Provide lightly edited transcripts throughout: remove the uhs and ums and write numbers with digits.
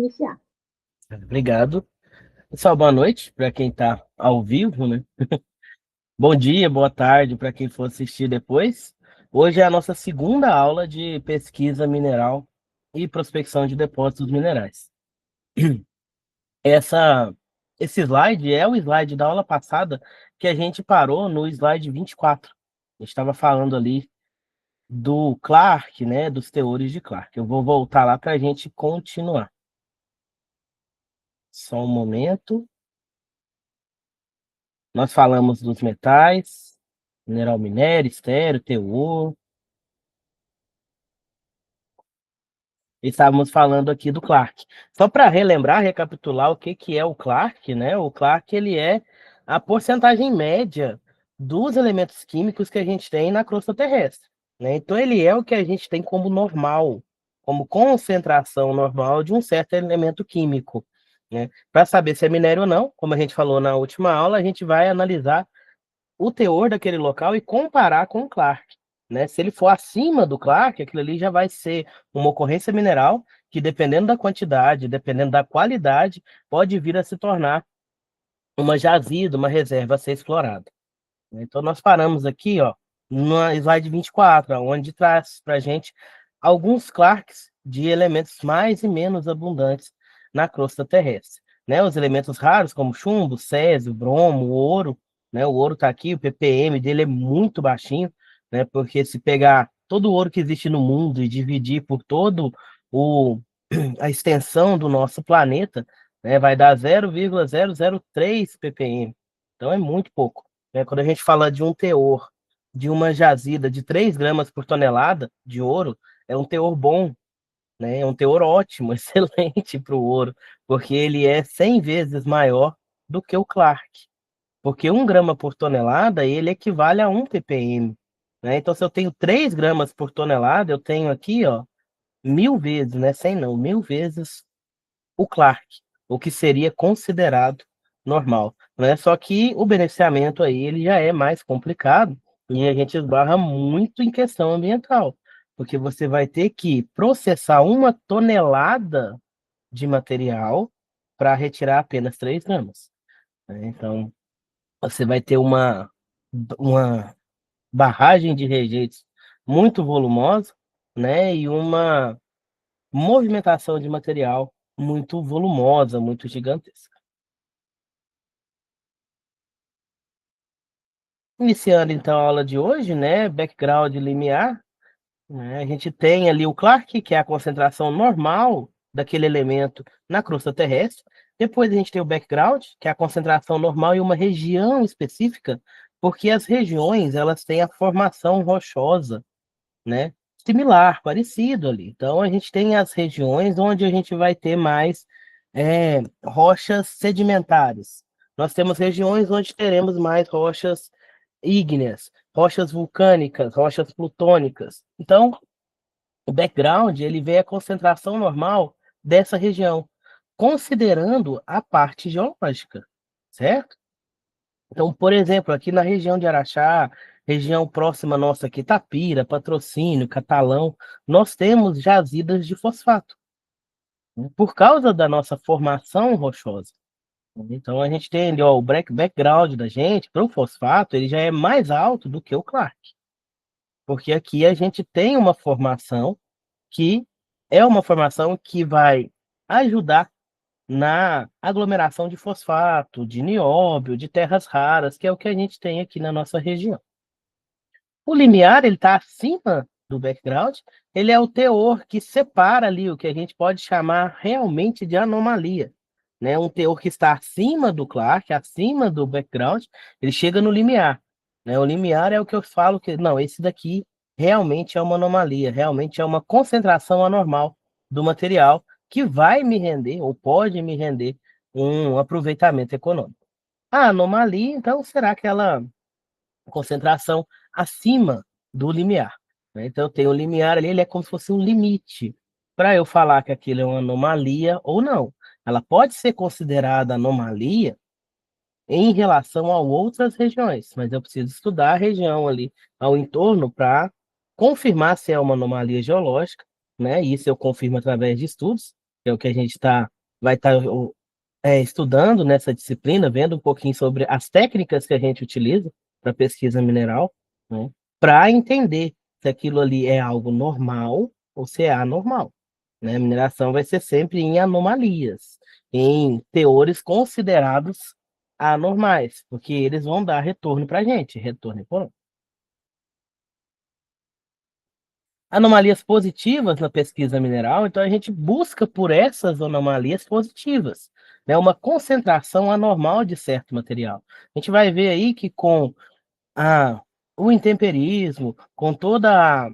iniciar. Obrigado. Pessoal, boa noite para quem está ao vivo, né? Bom dia, boa tarde para quem for assistir depois. Hoje é a nossa segunda aula de pesquisa mineral e prospecção de depósitos minerais. Essa, esse slide é o slide da aula passada que a gente parou no slide 24. A gente estava falando ali do Clark, né? Dos teores de Clark. Eu vou voltar lá para a gente continuar. Só um momento. Nós falamos dos metais, mineral minério, estéreo, teor. E estávamos falando aqui do Clark. Só para relembrar, recapitular o que é o Clark, né? O Clark ele é a porcentagem média dos elementos químicos que a gente tem na crosta terrestre, né? Então ele é o que a gente tem como normal, como concentração normal de um certo elemento químico, né? Para saber se é minério ou não, como a gente falou na última aula, a gente vai analisar o teor daquele local e comparar com o Clark, né? Se ele for acima do Clark, aquilo ali já vai ser uma ocorrência mineral que, dependendo da quantidade, dependendo da qualidade, pode vir a se tornar uma jazida, uma reserva a ser explorada. Então, nós paramos aqui, ó, no slide 24, onde traz para a gente alguns Clarks de elementos mais e menos abundantes na crosta terrestre, né? Os elementos raros, como chumbo, césio, bromo, ouro, né? O ouro está aqui, o ppm dele é muito baixinho, né? Porque se pegar todo o ouro que existe no mundo e dividir por todo o a extensão do nosso planeta, né, vai dar 0,003 ppm. Então é muito pouco, né? Quando a gente fala de um teor de uma jazida de 3 gramas por tonelada de ouro, é um teor bom, né? É um teor ótimo, excelente para o ouro, porque ele é 100 vezes maior do que o Clark. Porque 1 grama por tonelada, ele equivale a 1 ppm. Né? Então, se eu tenho 3 gramas por tonelada, eu tenho aqui, ó, 1000 vezes, né? 100 não, 1000 vezes o Clark, o que seria considerado normal, né? Só que o beneficiamento aí ele já é mais complicado e a gente esbarra muito em questão ambiental, porque você vai ter que processar 1 tonelada de material para retirar apenas 3 gramas, né? Então, você vai ter uma barragem de rejeitos muito volumosa, né? E uma movimentação de material muito volumosa, muito gigantesca. Iniciando então a aula de hoje, né, background limiar, né, a gente tem ali o Clark, que é a concentração normal daquele elemento na crosta terrestre. Depois a gente tem o background, que é a concentração normal em uma região específica, porque as regiões elas têm a formação rochosa, né, similar, parecido ali. Então a gente tem as regiões onde a gente vai ter mais rochas sedimentares. Nós temos regiões onde teremos mais rochas ígneas, rochas vulcânicas, rochas plutônicas. Então, o background ele vê a concentração normal dessa região, considerando a parte geológica, certo? Então, por exemplo, aqui na região de Araxá, região próxima nossa aqui, Tapira, Patrocínio, Catalão, nós temos jazidas de fosfato, né, por causa da nossa formação rochosa. Então, a gente tem ali, ó, o background da gente para o fosfato, ele já é mais alto do que o Clark, porque aqui a gente tem uma formação que é uma formação que vai ajudar na aglomeração de fosfato, de nióbio, de terras raras, que é o que a gente tem aqui na nossa região. O limiar, ele está acima do background, ele é o teor que separa ali o que a gente pode chamar realmente de anomalia, né? Um teor que está acima do Clark, acima do background, ele chega no limiar, né? O limiar é o que eu falo que, não, esse daqui realmente é uma anomalia, realmente é uma concentração anormal do material que vai me render, ou pode me render, um aproveitamento econômico. A anomalia, então, será aquela concentração acima do limiar, né? Então, eu tenho o limiar ali, ele é como se fosse um limite para eu falar que aquilo é uma anomalia ou não. Ela pode ser considerada anomalia em relação a outras regiões, mas eu preciso estudar a região ali ao entorno para confirmar se é uma anomalia geológica, né? Isso eu confirmo através de estudos, que é o que a gente está vai estar estudando nessa disciplina, vendo um pouquinho sobre as técnicas que a gente utiliza para pesquisa mineral, né, para entender se aquilo ali é algo normal ou se é anormal. Né? A mineração vai ser sempre em anomalias, em teores considerados anormais, porque eles vão dar retorno para a gente, retorno econômico. Anomalias positivas na pesquisa mineral, então a gente busca por essas anomalias positivas, né? Uma concentração anormal de certo material. A gente vai ver aí que com o intemperismo, com toda a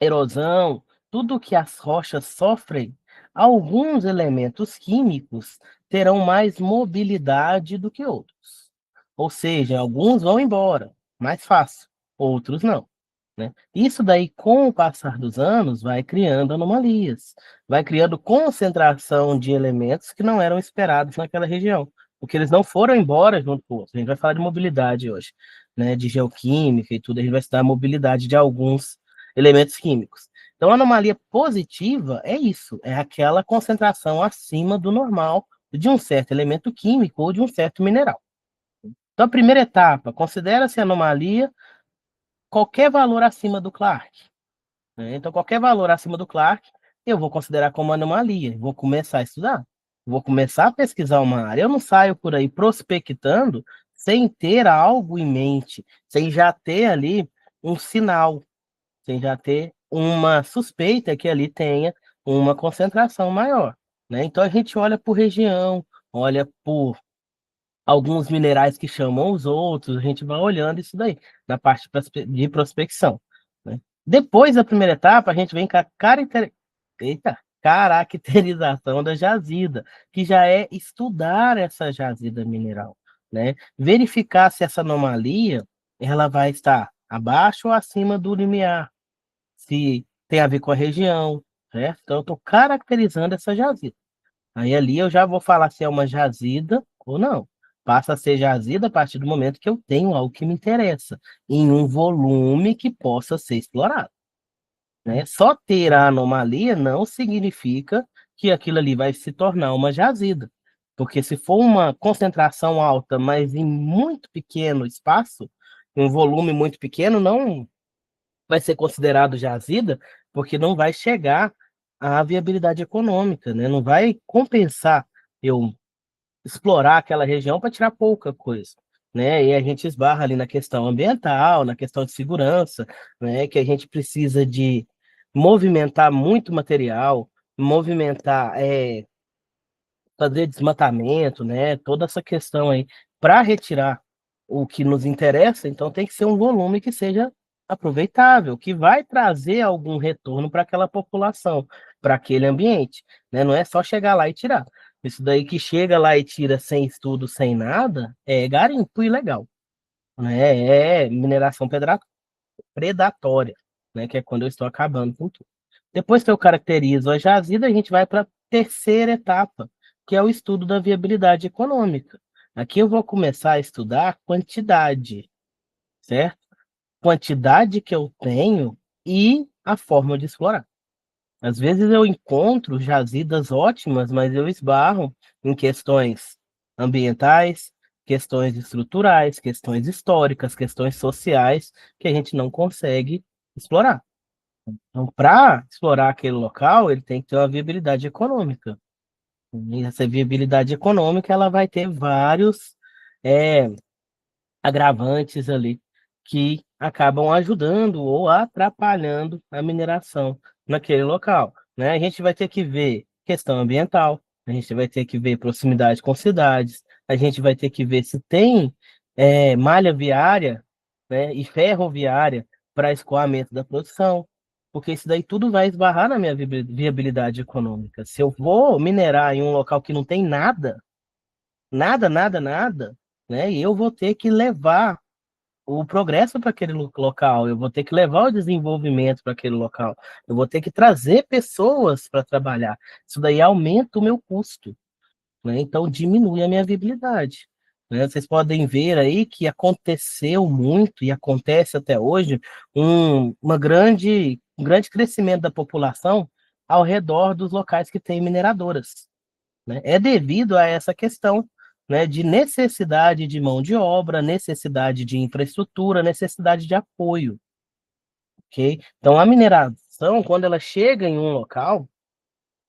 erosão, tudo que as rochas sofrem, alguns elementos químicos terão mais mobilidade do que outros. Ou seja, alguns vão embora mais fácil, outros não. Né? Isso daí, com o passar dos anos, vai criando anomalias, vai criando concentração de elementos que não eram esperados naquela região, porque eles não foram embora junto com outros. A gente vai falar de mobilidade hoje, né? De geoquímica e tudo, a gente vai estudar a mobilidade de alguns elementos químicos. Então, a anomalia positiva é isso, é aquela concentração acima do normal de um certo elemento químico ou de um certo mineral. Então, a primeira etapa, considera-se anomalia qualquer valor acima do Clark. Né? Então, qualquer valor acima do Clark, eu vou considerar como anomalia, vou começar a estudar, vou começar a pesquisar uma área. Eu não saio por aí prospectando sem ter algo em mente, sem já ter ali um sinal, sem já ter uma suspeita que ali tenha uma concentração maior. Né? Então, a gente olha por região, olha por alguns minerais que chamam os outros, a gente vai olhando isso daí, na parte de prospecção. Né? Depois da primeira etapa, a gente vem com a caracterização da jazida, que já é estudar essa jazida mineral, né? Verificar se essa anomalia ela vai estar abaixo ou acima do limiar, se tem a ver com a região, certo? Então, eu estou caracterizando essa jazida. Aí ali eu já vou falar se é uma jazida ou não. Passa a ser jazida a partir do momento que eu tenho algo que me interessa, em um volume que possa ser explorado. Né? Só ter a anomalia não significa que aquilo ali vai se tornar uma jazida. Porque se for uma concentração alta, mas em muito pequeno espaço, um volume muito pequeno, não vai ser considerado jazida, porque não vai chegar à viabilidade econômica, né? Não vai compensar eu explorar aquela região para tirar pouca coisa, né? E a gente esbarra ali na questão ambiental, na questão de segurança, né? Que a gente precisa de movimentar muito material, movimentar, fazer desmatamento, né? Toda essa questão aí para retirar o que nos interessa, então tem que ser um volume que seja aproveitável, que vai trazer algum retorno para aquela população, para aquele ambiente, né? Não é só chegar lá e tirar. Isso daí que chega lá e tira sem estudo, sem nada, é garimpo ilegal, né? É mineração predatória, né? Que é quando eu estou acabando com tudo. Depois que eu caracterizo a jazida, a gente vai para a terceira etapa, que é o estudo da viabilidade econômica. Aqui eu vou começar a estudar a quantidade, certo? Quantidade que eu tenho e a forma de explorar. Às vezes eu encontro jazidas ótimas, mas eu esbarro em questões ambientais, questões estruturais, questões históricas, questões sociais que a gente não consegue explorar. Então, para explorar aquele local, ele tem que ter uma viabilidade econômica. E essa viabilidade econômica, ela vai ter vários é, agravantes ali que acabam ajudando ou atrapalhando a mineração naquele local, né? A gente vai ter que ver questão ambiental, a gente vai ter que ver proximidade com cidades, a gente vai ter que ver se tem malha viária, né, e ferroviária para escoamento da produção, porque isso daí tudo vai esbarrar na minha viabilidade econômica. Se eu vou minerar em um local que não tem nada, nada, nada, nada, né? E eu vou ter que levar o progresso para aquele local, eu vou ter que levar o desenvolvimento para aquele local, eu vou ter que trazer pessoas para trabalhar. Isso daí aumenta o meu custo, né? Então diminui a minha viabilidade. Né? Vocês podem ver aí que aconteceu muito e acontece até hoje um grande crescimento da população ao redor dos locais que têm mineradoras. né? É devido a essa questão, né, de necessidade de mão de obra, necessidade de infraestrutura, necessidade de apoio, ok? Então, a mineração, quando ela chega em um local,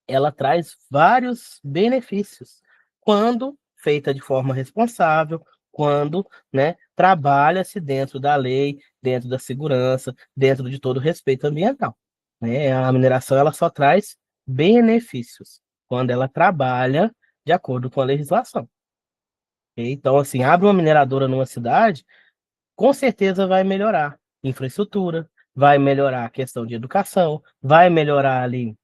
ela traz vários benefícios, quando feita de forma responsável, quando, né, trabalha-se dentro da lei, dentro da segurança, dentro de todo o respeito ambiental, né? A mineração ela só traz benefícios quando ela trabalha de acordo com a legislação. Ok? Então, assim, abre uma mineradora numa cidade, com certeza vai melhorar infraestrutura, vai melhorar a questão de educação, vai melhorar ali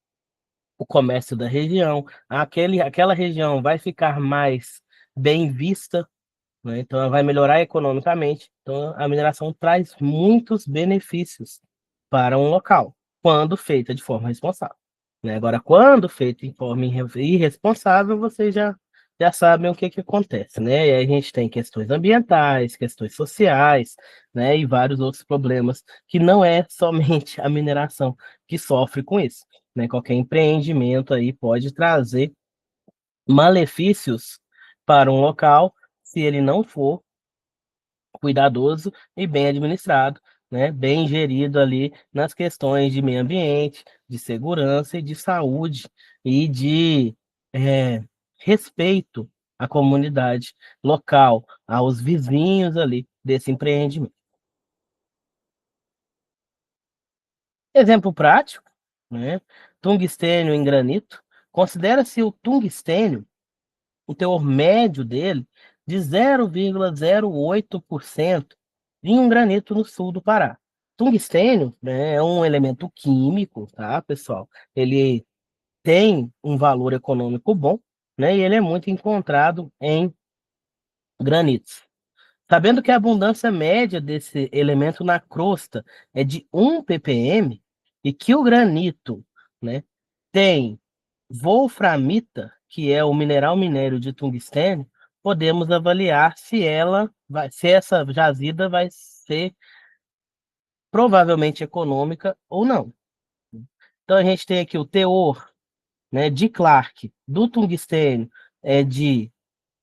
o comércio da região, aquela região vai ficar mais bem vista, né? Então ela vai melhorar economicamente. Então a mineração traz muitos benefícios para um local, quando feita de forma responsável, né? Agora, quando feita em forma irresponsável, vocês já sabem o que que acontece, né? E aí a gente tem questões ambientais, questões sociais, né? E vários outros problemas que não é somente a mineração que sofre com isso, né? Qualquer empreendimento aí pode trazer malefícios para um local se ele não for cuidadoso e bem administrado, né? Bem gerido ali nas questões de meio ambiente, de segurança e de saúde e de respeito à comunidade local, aos vizinhos ali desse empreendimento. Exemplo prático, né? Tungstênio em granito. Considera-se o tungstênio o teor médio dele de 0,08% em um granito no sul do Pará. Tungstênio, né, é um elemento químico, tá, pessoal? Ele tem um valor econômico bom, né, e ele é muito encontrado em granitos. Sabendo que a abundância média desse elemento na crosta é de 1 ppm e que o granito, né, tem wolframita, que é o mineral minério de tungstênio, podemos avaliar se essa jazida vai ser provavelmente econômica ou não. Então a gente tem aqui o teor, né, de Clark do tungstênio é de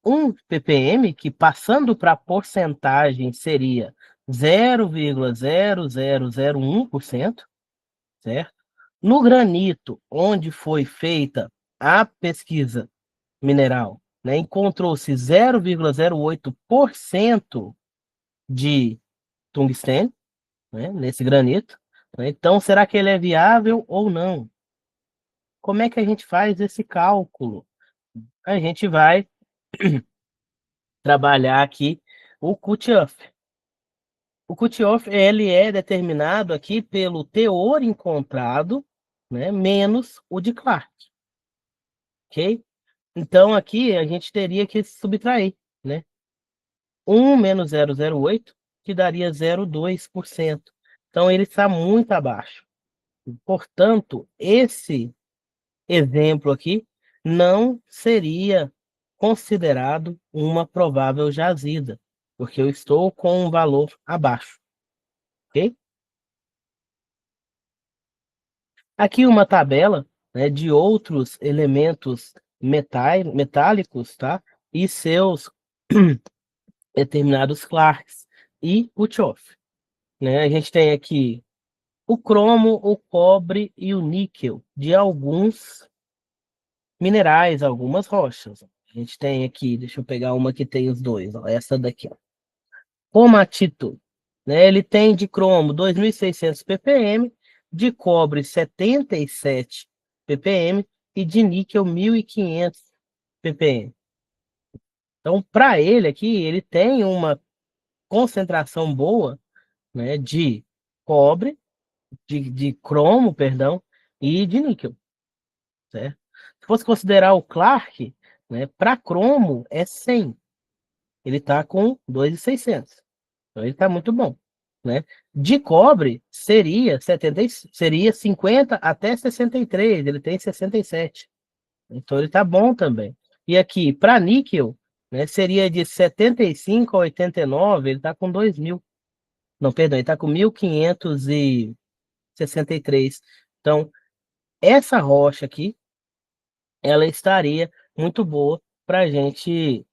1 ppm, que passando para porcentagem seria 0,0001%, certo? No granito, onde foi feita a pesquisa mineral, né, encontrou-se 0,08% de tungstênio, né, nesse granito, né? Então, será que ele é viável ou não? Como é que a gente faz esse cálculo? A gente vai trabalhar aqui o cut-off. O cut-off ele é determinado aqui pelo teor encontrado, né, menos o de Clark, ok? Então aqui a gente teria que subtrair, né? 1 menos 0,08, que daria 0,2%. Então ele está muito abaixo. Portanto, esse exemplo aqui não seria considerado uma provável jazida, porque eu estou com um valor abaixo, ok? Aqui uma tabela, né, de outros elementos metálicos, tá? E seus determinados Clarks e o Tioff, né? A gente tem aqui o cromo, o cobre e o níquel de alguns minerais, algumas rochas. A gente tem aqui, deixa eu pegar uma que tem os dois, ó, essa daqui, ó. Cromatito, né? Ele tem de cromo 2.600 ppm, de cobre 77 ppm e de níquel 1.500 ppm. Então, para ele aqui, ele tem uma concentração boa, né, de cobre, de cromo, perdão, e de níquel, certo? Se fosse considerar o Clark, né, para cromo é 100. Ele está com 2.600. Então ele está muito bom, né? De cobre seria 50 até 63, ele tem 67. Então ele está bom também. E aqui, para níquel, né, seria de 75 a 89, ele está com 2.000. Não, perdão, ele está com 1.563. Então, essa rocha aqui, ela estaria muito boa para a gente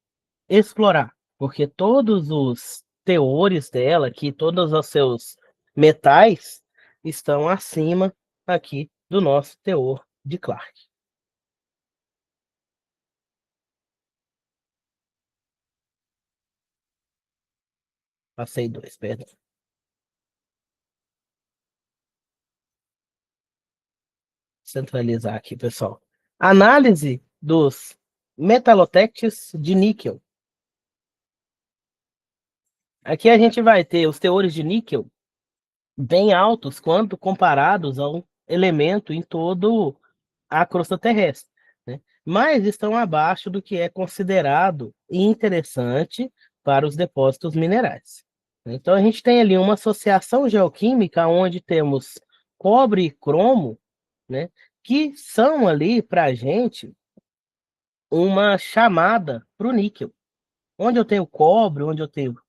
explorar, porque todos os teores dela aqui, todos os seus metais estão acima aqui do nosso teor de Clark. Passei dois, perdão. Centralizar aqui, pessoal. Análise dos metalotectes de níquel. Aqui a gente vai ter os teores de níquel bem altos quando comparados a um elemento em todo a crosta terrestre, né? Mas estão abaixo do que é considerado interessante para os depósitos minerais. Então a gente tem ali uma associação geoquímica onde temos cobre e cromo, né, que são ali para a gente uma chamada para o níquel. Onde eu tenho cobre, onde eu tenho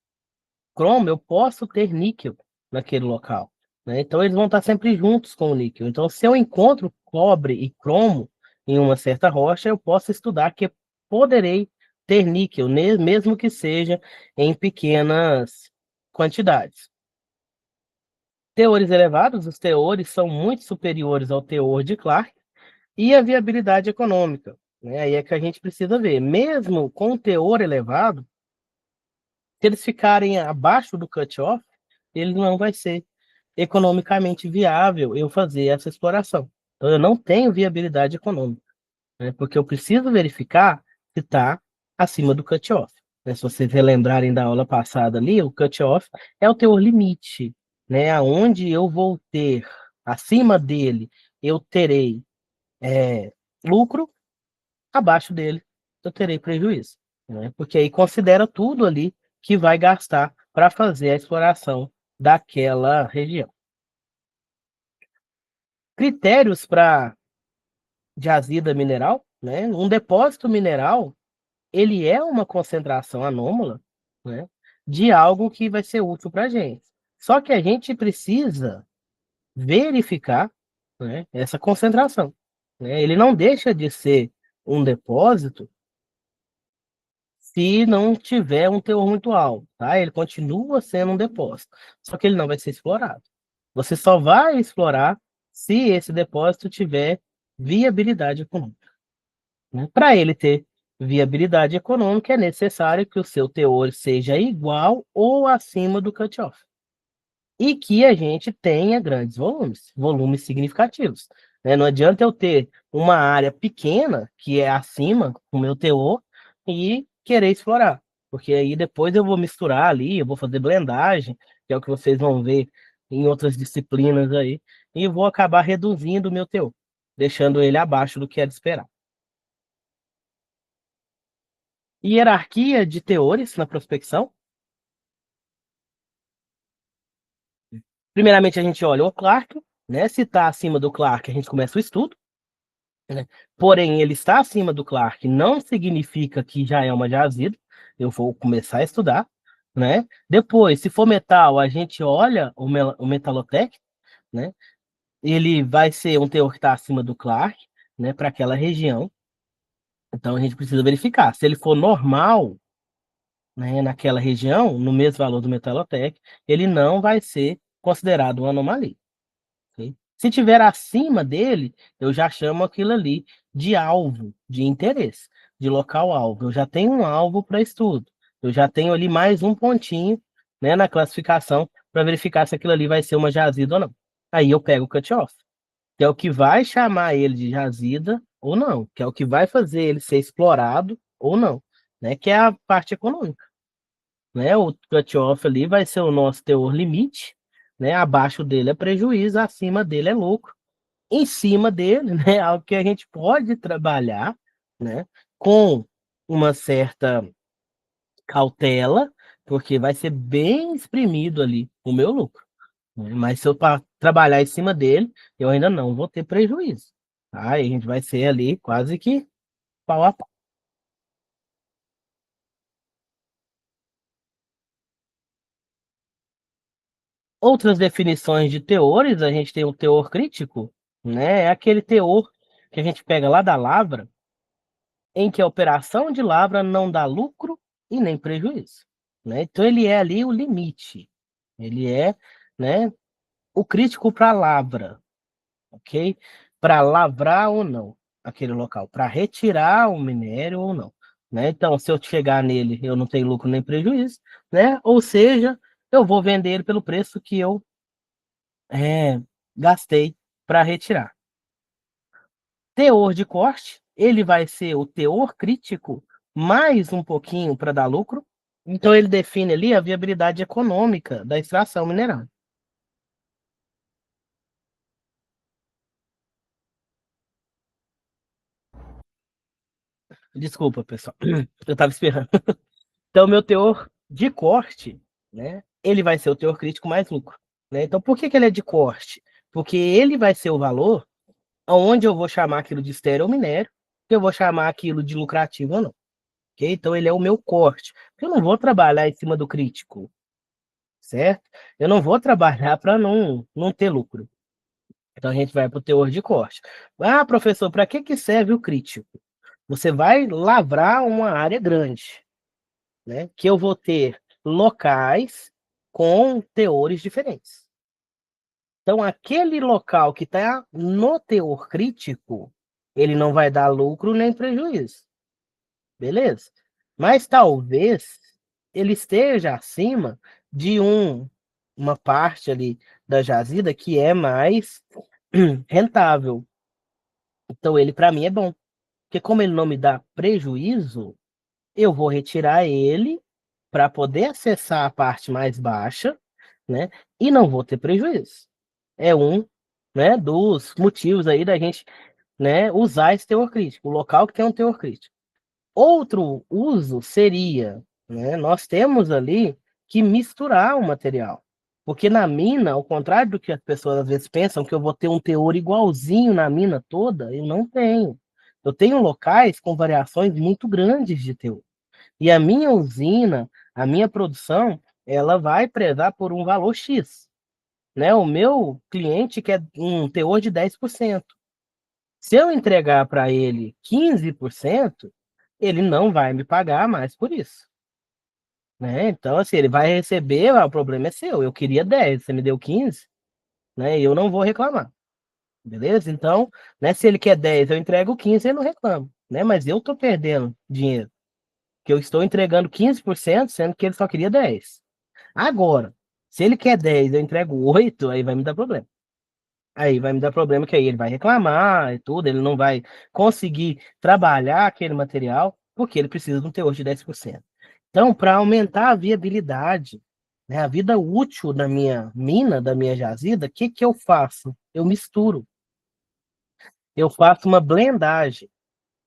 cromo, eu posso ter níquel naquele local, né? Então eles vão estar sempre juntos com o níquel. Então, se eu encontro cobre e cromo em uma certa rocha, eu posso estudar que poderei ter níquel, mesmo que seja em pequenas quantidades. Teores elevados, os teores são muito superiores ao teor de Clark e a viabilidade econômica, né? Aí é que a gente precisa ver. Mesmo com teor elevado, se eles ficarem abaixo do cut-off, ele não vai ser economicamente viável eu fazer essa exploração. Então, eu não tenho viabilidade econômica, né? Porque eu preciso verificar se está acima do cut-off, né? Se vocês relembrarem da aula passada ali, o cut-off é o teor limite, né? Aonde eu vou ter, acima dele, eu terei lucro, abaixo dele eu terei prejuízo, né? Porque aí considera tudo ali que vai gastar para fazer a exploração daquela região. Critérios para jazida mineral, né? Um depósito mineral, ele é uma concentração anômala, né, de algo que vai ser útil para a gente. Só que a gente precisa verificar, né, essa concentração, né? Ele não deixa de ser um depósito se não tiver um teor muito alto, tá? Ele continua sendo um depósito, só que ele não vai ser explorado. Você só vai explorar se esse depósito tiver viabilidade econômica, né? Para ele ter viabilidade econômica, é necessário que o seu teor seja igual ou acima do cutoff. E que a gente tenha grandes volumes, volumes significativos, né? Não adianta eu ter uma área pequena, que é acima do meu teor, e querer explorar, porque aí depois eu vou misturar ali, eu vou fazer blendagem, que é o que vocês vão ver em outras disciplinas aí, e vou acabar reduzindo o meu teor, deixando ele abaixo do que é de esperar. Hierarquia de teores na prospecção. Primeiramente, a gente olha o Clark, né? Se está acima do Clark, a gente começa o estudo, né? Porém, ele está acima do Clark não significa que já é uma jazida. Eu vou começar a estudar, né? Depois, se for metal, a gente olha o Metalotec, né? Ele vai ser um teor que está acima do Clark, né? Para aquela região. Então, a gente precisa verificar. Se ele for normal, né, naquela região, no mesmo valor do Metalotec, ele não vai ser considerado uma anomalia. Ok? Se tiver acima dele, eu já chamo aquilo ali de alvo, de interesse, de local alvo. Eu já tenho um alvo para estudo. Eu já tenho ali mais um pontinho, né, na classificação para verificar se aquilo ali vai ser uma jazida ou não. Aí eu pego o cut-off, que é o que vai chamar ele de jazida ou não, que é o que vai fazer ele ser explorado ou não, né, que é a parte econômica, né? O cut-off ali vai ser o nosso teor limite, né? Abaixo dele é prejuízo, acima dele é lucro. Em cima dele, né, algo que a gente pode trabalhar, né, com uma certa cautela, porque vai ser bem exprimido ali o meu lucro, né? Mas se eu trabalhar em cima dele, eu ainda não vou ter prejuízo. Tá? E a gente vai ser ali quase que pau a pau. Outras definições de teores, a gente tem o teor crítico, né? É aquele teor que a gente pega lá da lavra em que a operação de lavra não dá lucro e nem prejuízo, né? Então ele é ali o limite, ele é, né, o crítico para a lavra, ok? Para lavrar ou não aquele local, para retirar o minério ou não, né? Então, se eu chegar nele, eu não tenho lucro nem prejuízo, né? Ou seja, eu vou vender ele pelo preço que eu gastei para retirar. Teor de corte, ele vai ser o teor crítico mais um pouquinho para dar lucro. Então, ele define ali a viabilidade econômica da extração mineral. Desculpa, pessoal, eu estava esperando. Então, meu teor de corte, né, ele vai ser o teor crítico mais lucro, né? Então, por que que ele é de corte? Porque ele vai ser o valor onde eu vou chamar aquilo de estéril ou minério, que eu vou chamar aquilo de lucrativo ou não, ok? Então, ele é o meu corte. Eu não vou trabalhar em cima do crítico, certo? Eu não vou trabalhar para não ter lucro. Então, a gente vai para o teor de corte. Ah, professor, para que que serve o crítico? Você vai lavrar uma área grande, né? Que eu vou ter locais com teores diferentes. Então, aquele local que está no teor crítico, ele não vai dar lucro nem prejuízo, beleza? Mas talvez ele esteja acima de uma parte ali da jazida que é mais rentável. Então, ele para mim é bom, porque como ele não me dá prejuízo, eu vou retirar ele para poder acessar a parte mais baixa, né? E não vou ter prejuízo. É um, né, dos motivos aí da gente, né, usar esse teor crítico, o local que tem um teor crítico. Outro uso seria, né, nós temos ali que misturar o material. Porque na mina, ao contrário do que as pessoas às vezes pensam, que eu vou ter um teor igualzinho na mina toda, eu não tenho. Eu tenho locais com variações muito grandes de teor. E a minha usina, a minha produção, ela vai prezar por um valor X, né? O meu cliente quer um teor de 10%. Se eu entregar para ele 15%, ele não vai me pagar mais por isso, né? Então, assim, ele vai receber, o problema é seu. Eu queria 10, você me deu 15, né? Eu não vou reclamar, beleza? Então, né, se ele quer 10, eu entrego 15, ele não reclama, né? Mas eu tô perdendo dinheiro, que eu estou entregando 15%, sendo que ele só queria 10. Agora, se ele quer 10, eu entrego 8, aí vai me dar problema. Aí vai me dar problema que aí ele vai reclamar e tudo, ele não vai conseguir trabalhar aquele material, porque ele precisa de um teor de 10%. Então, para aumentar a viabilidade, né, a vida útil da minha mina, da minha jazida, o que que eu faço? Eu misturo. Eu faço uma blendagem,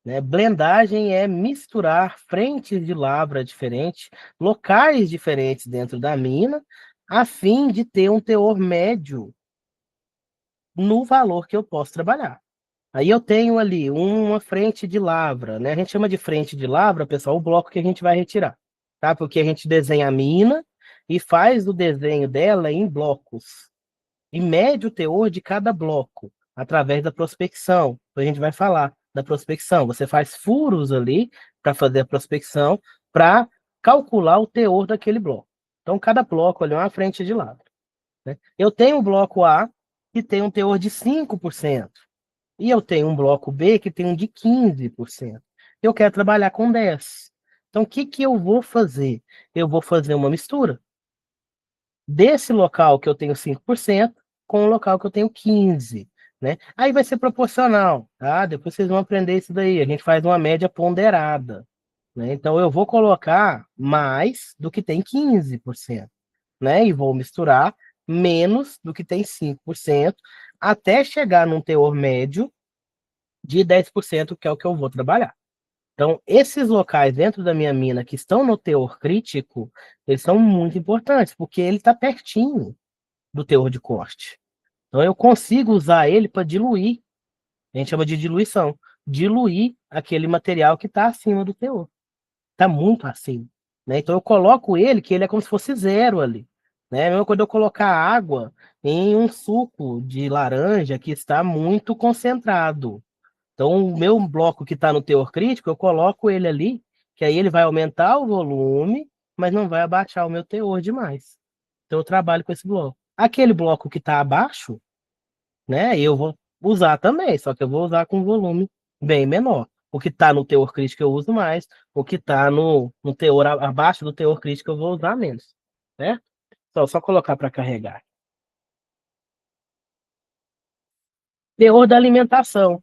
né? Blendagem é misturar frentes de lavra diferentes, locais diferentes dentro da mina, a fim de ter um teor médio no valor que eu posso trabalhar. Aí eu tenho ali uma frente de lavra, né? A gente chama de frente de lavra, pessoal, o bloco que a gente vai retirar, tá? Porque a gente desenha a mina e faz o desenho dela em blocos e mede o teor de cada bloco através da prospecção. A gente vai falar da prospecção. Você faz furos ali para fazer a prospecção para calcular o teor daquele bloco. Então, cada bloco ali é uma frente de lavra, né? Eu tenho o bloco A, que tem um teor de 5%. E eu tenho um bloco B que tem um de 15%. Eu quero trabalhar com 10%. Então, o que que eu vou fazer? Eu vou fazer uma mistura desse local que eu tenho 5% com o local que eu tenho 15%, né? Aí vai ser proporcional, tá? Depois vocês vão aprender isso daí. A gente faz uma média ponderada, né? Então, eu vou colocar mais do que tem 15%, né? E vou misturar menos do que tem 5%, até chegar num teor médio de 10%, que é o que eu vou trabalhar. Então, esses locais dentro da minha mina que estão no teor crítico, eles são muito importantes, porque ele está pertinho do teor de corte. Então, eu consigo usar ele para diluir, a gente chama de diluição, diluir aquele material que está acima do teor. Está muito acima, né? Então, eu coloco ele, que ele é como se fosse zero ali, né? Mesmo quando eu colocar água em um suco de laranja que está muito concentrado, Então, o meu bloco que está no teor crítico, eu coloco ele ali, que aí ele vai aumentar o volume, mas não vai abaixar o meu teor demais. Então, eu trabalho com esse bloco. Aquele bloco que está abaixo, né, eu vou usar também, só que eu vou usar com volume bem menor. O que está no teor crítico eu uso mais, o que está no teor abaixo do teor crítico eu vou usar menos, né? Só colocar para carregar. Teor da alimentação.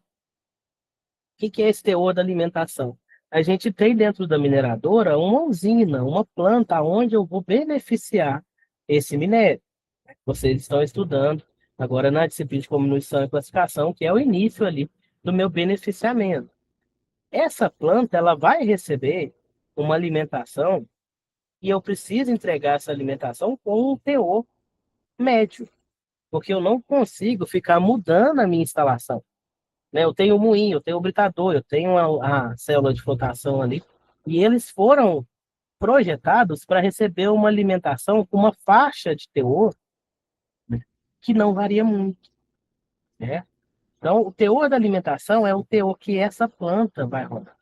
Que é esse teor da alimentação? A gente tem dentro da mineradora uma usina, uma planta onde eu vou beneficiar esse minério. Vocês estão estudando agora na disciplina de comunicação e classificação, que é o início ali do meu beneficiamento. Essa planta ela vai receber uma alimentação e eu preciso entregar essa alimentação com um teor médio, porque eu não consigo ficar mudando a minha instalação, né? Eu tenho o moinho, eu tenho o britador, eu tenho a célula de flotação ali, e eles foram projetados para receber uma alimentação com uma faixa de teor, né, que não varia muito, né? Então, o teor da alimentação é o teor que essa planta vai rodar.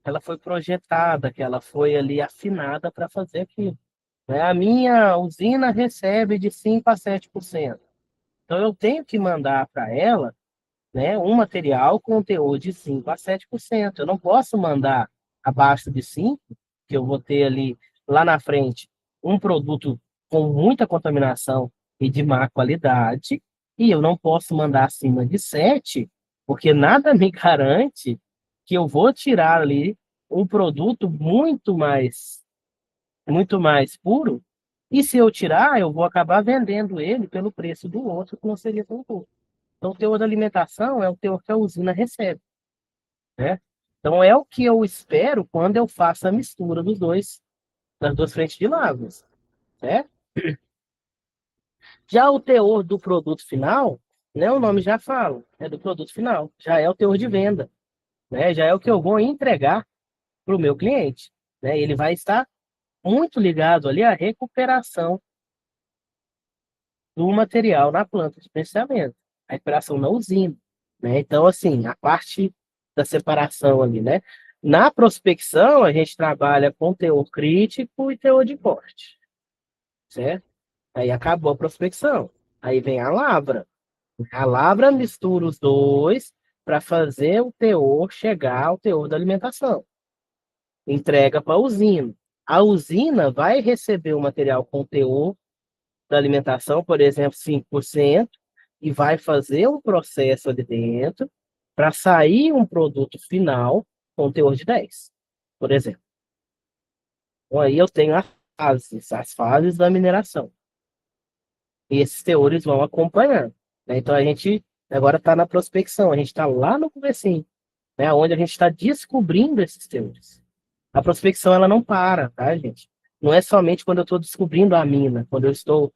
Ela foi projetada, que ela foi ali afinada para fazer aquilo, né? A minha usina recebe de 5 a 7%. Então, eu tenho que mandar para ela, né, um material com teor de 5 a 7%. Eu não posso mandar abaixo de 5%, que eu vou ter ali, lá na frente, um produto com muita contaminação e de má qualidade, e eu não posso mandar acima de 7%, porque nada me garante que eu vou tirar ali um produto muito mais puro, e se eu tirar, eu vou acabar vendendo ele pelo preço do outro, que não seria tão puro. Então, o teor da alimentação é o teor que a usina recebe, né? Então, é o que eu espero quando eu faço a mistura das duas frentes de lavas, né? Já o teor do produto final, né? O nome já fala, é do produto final, já é o teor de venda, né? Já é o que eu vou entregar para o meu cliente, né? Ele vai estar muito ligado ali à recuperação do material na planta de processamento, a recuperação na usina, né? Então, assim, a parte da separação ali, né? Na prospecção, a gente trabalha com teor crítico e teor de corte, certo? Aí acabou a prospecção. Aí vem a lavra. A lavra mistura os dois para fazer o teor chegar ao teor da alimentação. Entrega para a usina. A usina vai receber o material com teor da alimentação, por exemplo, 5%, e vai fazer um processo ali dentro para sair um produto final com teor de 10, por exemplo. Então, aí eu tenho as fases da mineração. E esses teores vão acompanhando, né? Então, a gente agora está na prospecção, a gente está lá no comecinho, né? Onde a gente está descobrindo esses teores. A prospecção, ela não para, tá, gente? Não é somente quando eu estou descobrindo a mina, quando eu estou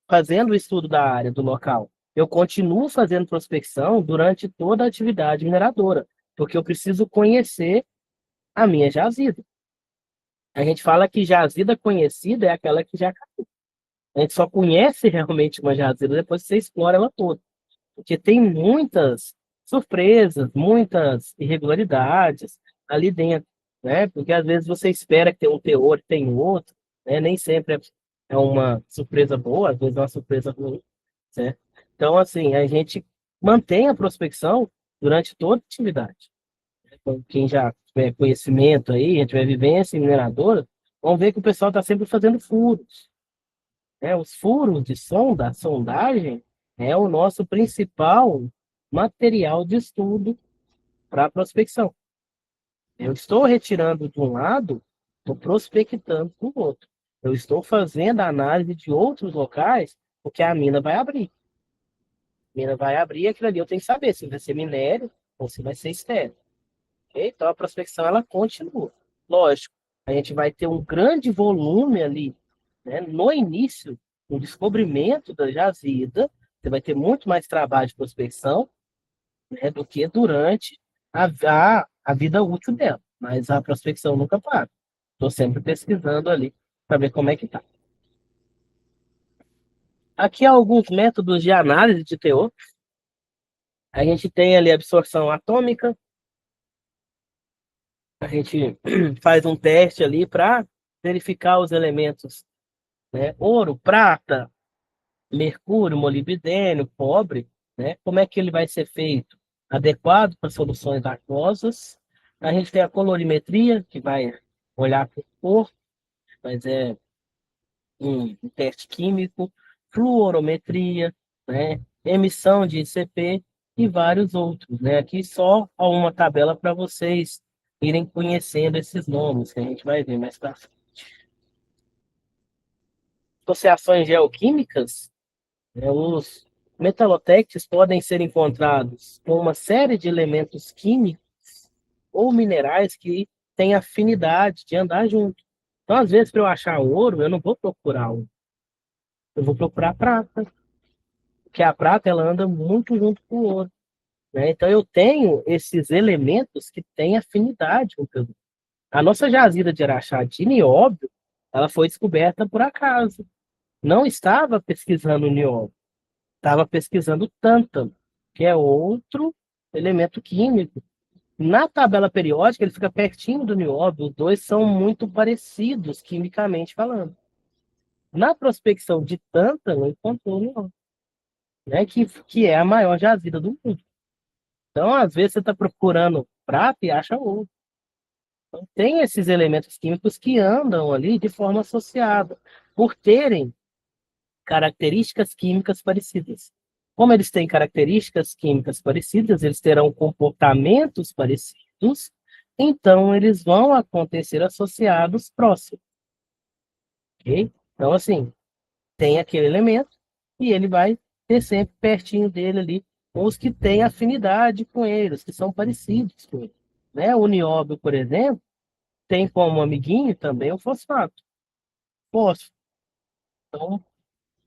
fazendo o estudo da área, do local. Eu continuo fazendo prospecção durante toda a atividade mineradora, porque eu preciso conhecer a minha jazida. A gente fala que jazida conhecida é aquela que já caiu. A gente só conhece realmente uma jazida depois que você explora ela toda, porque tem muitas surpresas, muitas irregularidades ali dentro, né? Porque às vezes você espera que tem um teor, tem outro, né? Nem sempre é uma surpresa boa, às vezes é uma surpresa ruim, certo? Então, assim, a gente mantém a prospecção durante toda a atividade. Então, quem já tiver conhecimento aí, já tiver vivência em mineradora, vão ver que o pessoal está sempre fazendo furos, né? Os furos de sonda, a sondagem, é o nosso principal material de estudo para a prospecção. Eu estou retirando de um lado, estou prospectando do outro. Eu estou fazendo a análise de outros locais, porque a mina vai abrir. A mina vai abrir, aquilo ali eu tenho que saber se vai ser minério ou se vai ser estéreo. Ok? Então a prospecção ela continua. Lógico, a gente vai ter um grande volume ali, né, no início, no descobrimento da jazida, você vai ter muito mais trabalho de prospecção, né, do que durante a vida útil dela. Mas a prospecção nunca para. Estou sempre pesquisando ali para ver como é que está. Aqui há alguns métodos de análise de teor. A gente tem ali a absorção atômica, a gente faz um teste ali para verificar os elementos, né? Ouro, prata, mercúrio, molibdênio, cobre, né? Como é que ele vai ser feito? Adequado para soluções aquosas. A gente tem a colorimetria, que vai olhar por cor, mas é um teste químico, fluorometria, né? Emissão de ICP e vários outros, né? Aqui só uma tabela para vocês irem conhecendo esses nomes, que a gente vai ver mais para frente. Associações geoquímicas, né? Os metalotécticos podem ser encontrados com uma série de elementos químicos ou minerais que têm afinidade de andar junto. Então, às vezes, para eu achar ouro, eu não vou procurar ouro, eu vou procurar prata, porque a prata ela anda muito junto com o ouro, né? Então, eu tenho esses elementos que têm afinidade com o ouro. A nossa jazida de Araxá de nióbio, ela foi descoberta por acaso. Não estava pesquisando nióbio, estava pesquisando tântalo, que é outro elemento químico. Na tabela periódica, ele fica pertinho do nióbio, os dois são muito parecidos, quimicamente falando. Na prospecção de tântalo, encontrou o nióbio, né, que é a maior jazida do mundo. Então, às vezes, você está procurando prata e acha ouro. Então, tem esses elementos químicos que andam ali de forma associada, por terem características químicas parecidas. Como eles têm características químicas parecidas, eles terão comportamentos parecidos, então eles vão acontecer associados próximos. Ok? Então, assim, tem aquele elemento e ele vai ter sempre pertinho dele ali os que têm afinidade com eles, que são parecidos com ele. Né? O nióbio, por exemplo, tem como amiguinho também o fosfato, fósforo. Então,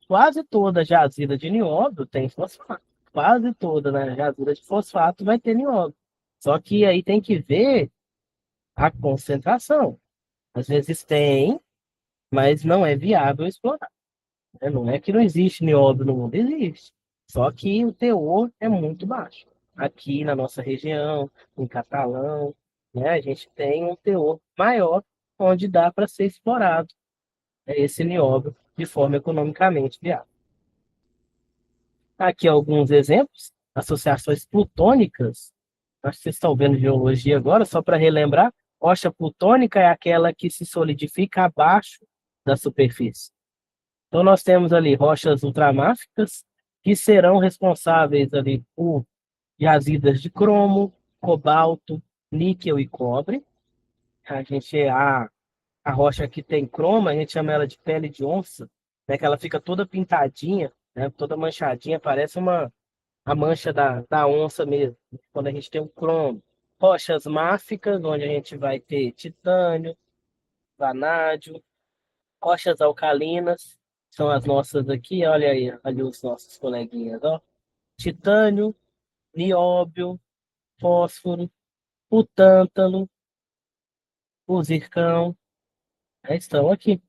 quase toda jazida de nióbio tem fosfato. Quase toda, né, jazida de fosfato vai ter nióbio. Só que aí tem que ver a concentração. Às vezes tem, mas não é viável explorar, né? Não é que não existe nióbio no mundo, existe. Só que o teor é muito baixo. Aqui na nossa região, em Catalão, né, a gente tem um teor maior onde dá para ser explorado, né, esse nióbio de forma economicamente viável. Aqui alguns exemplos, associações plutônicas. Acho que vocês estão vendo geologia agora, só para relembrar. Rocha plutônica é aquela que se solidifica abaixo da superfície. Então, nós temos ali rochas ultramáficas, que serão responsáveis ali por jazidas de cromo, cobalto, níquel e cobre. A rocha que tem cromo, a gente chama ela de pele de onça, né, que ela fica toda pintadinha, né, toda manchadinha, parece a mancha da onça mesmo, quando a gente tem o cromo. Rochas máficas, onde a gente vai ter titânio, vanádio, rochas alcalinas, são as nossas aqui, olha aí, ali os nossos coleguinhas, ó. Titânio, nióbio, fósforo, o tântalo, o zircão, estão aqui.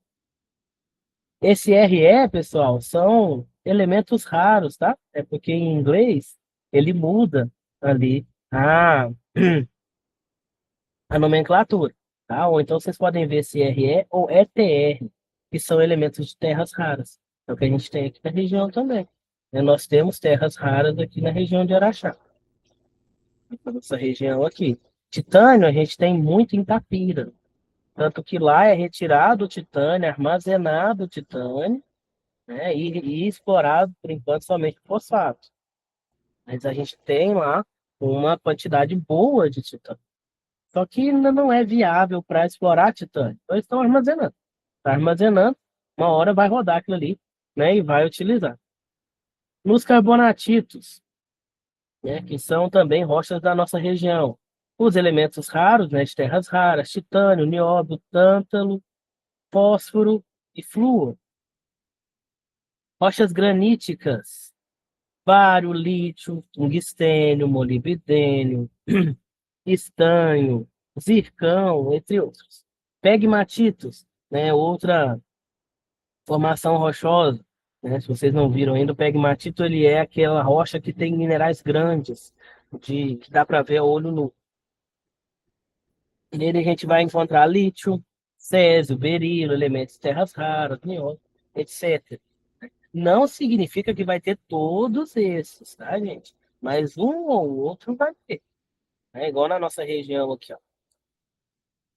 Esse RE, pessoal, são elementos raros, tá? É porque em inglês ele muda ali a nomenclatura, tá? Ou então vocês podem ver se RE ou ETR, que são elementos de terras raras. É o que a gente tem aqui na região também, né? Nós temos terras raras aqui na região de Araxá, essa região aqui. Titânio a gente tem muito em Tapira, tanto que lá é retirado o titânio, armazenado o titânio, né? E explorado, por enquanto, somente o fosfato. Mas a gente tem lá uma quantidade boa de titânio. Só que ainda não é viável para explorar titânio. Então, eles estão armazenando. Está armazenando, uma hora vai rodar aquilo ali, né, e vai utilizar. Nos carbonatitos, né, que são também rochas da nossa região. Os elementos raros, né, de terras raras, titânio, nióbio, tântalo, fósforo e flúor. Rochas graníticas, bário, lítio, tungstênio, molibdênio, estanho, zircão, entre outros. Pegmatitos, né, outra formação rochosa, né? Se vocês não viram ainda, o pegmatito ele é aquela rocha que tem minerais grandes, que dá para ver a olho nu. Nele a gente vai encontrar lítio, césio, berilo, elementos de terras raras, nióbio, etc. Não significa que vai ter todos esses, tá, gente? Mas um ou outro vai ter. É igual na nossa região aqui, ó.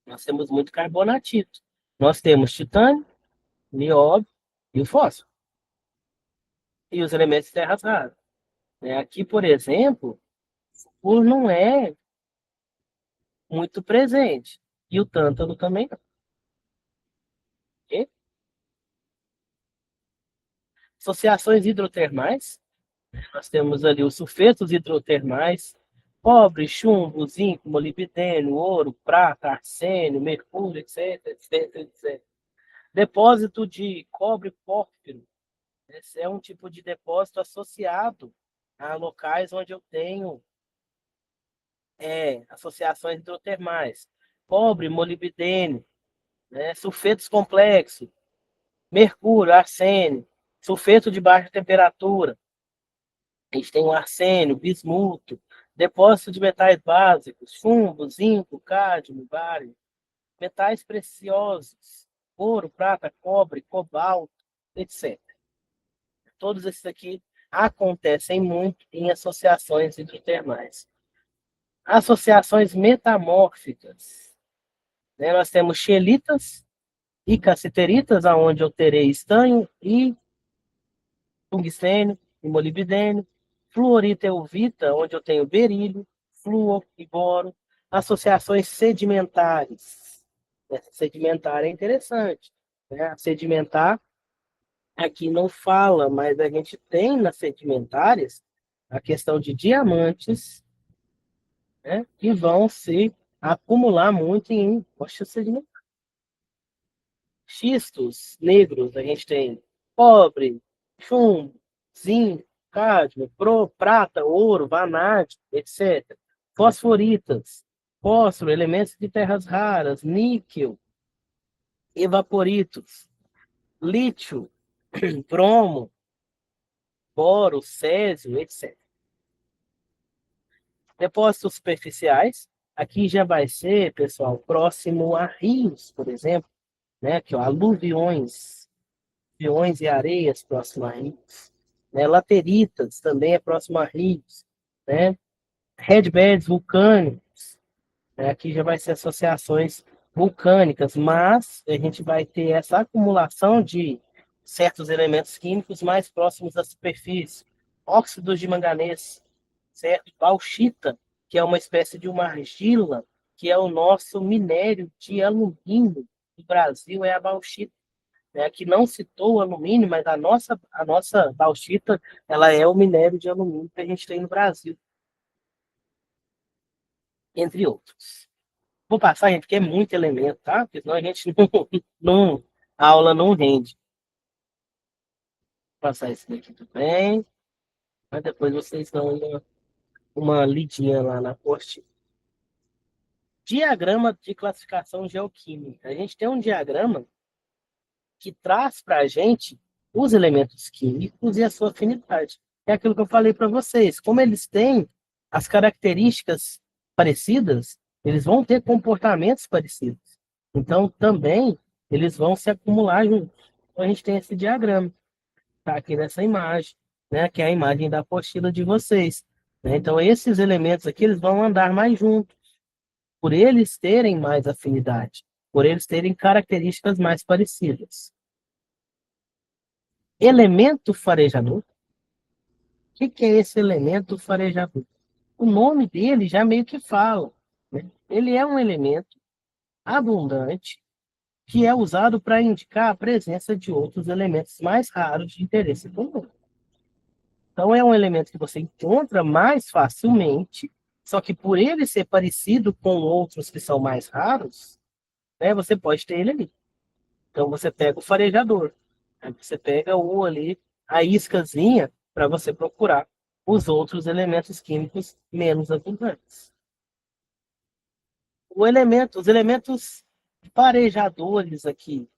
Nós temos muito carbonatito. Nós temos titânio, nióbio e o fósforo. E os elementos de terras raras. Aqui, por exemplo, o não é muito presente. E o tântalo também não. Ok? Associações hidrotermais. Nós temos ali os sulfetos hidrotermais, cobre, chumbo, zinco, molibdênio, ouro, prata, arsênio, mercúrio, etc, etc, etc. Depósito de cobre pórfiro. Esse é um tipo de depósito associado a locais onde eu tenho associações hidrotermais. Cobre, molibdênio, né, sulfetos complexos, mercúrio, arsênio, sulfeto de baixa temperatura. A gente tem o arsênio, bismuto, depósito de metais básicos, chumbo, zinco, cádmio, bário, metais preciosos, ouro, prata, cobre, cobalto, etc. Todos esses aqui acontecem muito em associações hidrotermais. Associações metamórficas. Né? Nós temos xelitas e cassiteritas, onde eu terei estanho e tungstênio e molibdênio, fluorita euvita, onde eu tenho berílio, flúor e boro, associações sedimentares. Essa sedimentar é interessante. Né? A sedimentar aqui não fala, mas a gente tem nas sedimentares a questão de diamantes, né, que vão se acumular muito em rochas sedimentares. Xistos negros, a gente tem cobre, chumbo, zinco, cádmio, prata, ouro, vanádio, etc. Fosforitas, fósforo, elementos de terras raras, níquel, evaporitos, lítio, bromo, boro, césio, etc. Depósitos superficiais, aqui já vai ser, pessoal, próximo a rios, por exemplo, né? Aqui, ó, aluviões, aluviões e areias próximo a rios. Né? Lateritas também é próximo a rios. Né? Headbeds vulcânicos, né? Aqui já vai ser associações vulcânicas, mas a gente vai ter essa acumulação de certos elementos químicos mais próximos da superfície. Óxidos de manganês, certo? Bauxita, que é uma espécie de uma argila, que é o nosso minério de alumínio do Brasil, é a bauxita. Né? Que não citou o alumínio, mas a nossa bauxita, ela é o minério de alumínio que a gente tem no Brasil, entre outros. Vou passar, gente, porque é muito elemento, tá? Porque senão a gente não a aula não rende. Vou passar esse daqui também, mas depois vocês dão uma lidinha lá na post. Diagrama de classificação geoquímica. A gente tem um diagrama que traz para a gente os elementos químicos e a sua afinidade. É aquilo que eu falei para vocês. Como eles têm as características parecidas, eles vão ter comportamentos parecidos. Então, também, eles vão se acumular juntos. Então, a gente tem esse diagrama, tá aqui nessa imagem, né, que é a imagem da apostila de vocês. Né? Então, esses elementos aqui, eles vão andar mais juntos, por eles terem mais afinidade, por eles terem características mais parecidas. Elemento farejador. O que é esse elemento farejador? O nome dele já meio que fala. Né? Ele é um elemento abundante que é usado para indicar a presença de outros elementos mais raros de interesse comum. Então, é um elemento que você encontra mais facilmente, só que por ele ser parecido com outros que são mais raros, né, você pode ter ele ali. Então, você pega o farejador, né, você pega o ali, a iscazinha, para você procurar os outros elementos químicos menos abundantes. Os elementos farejadores aqui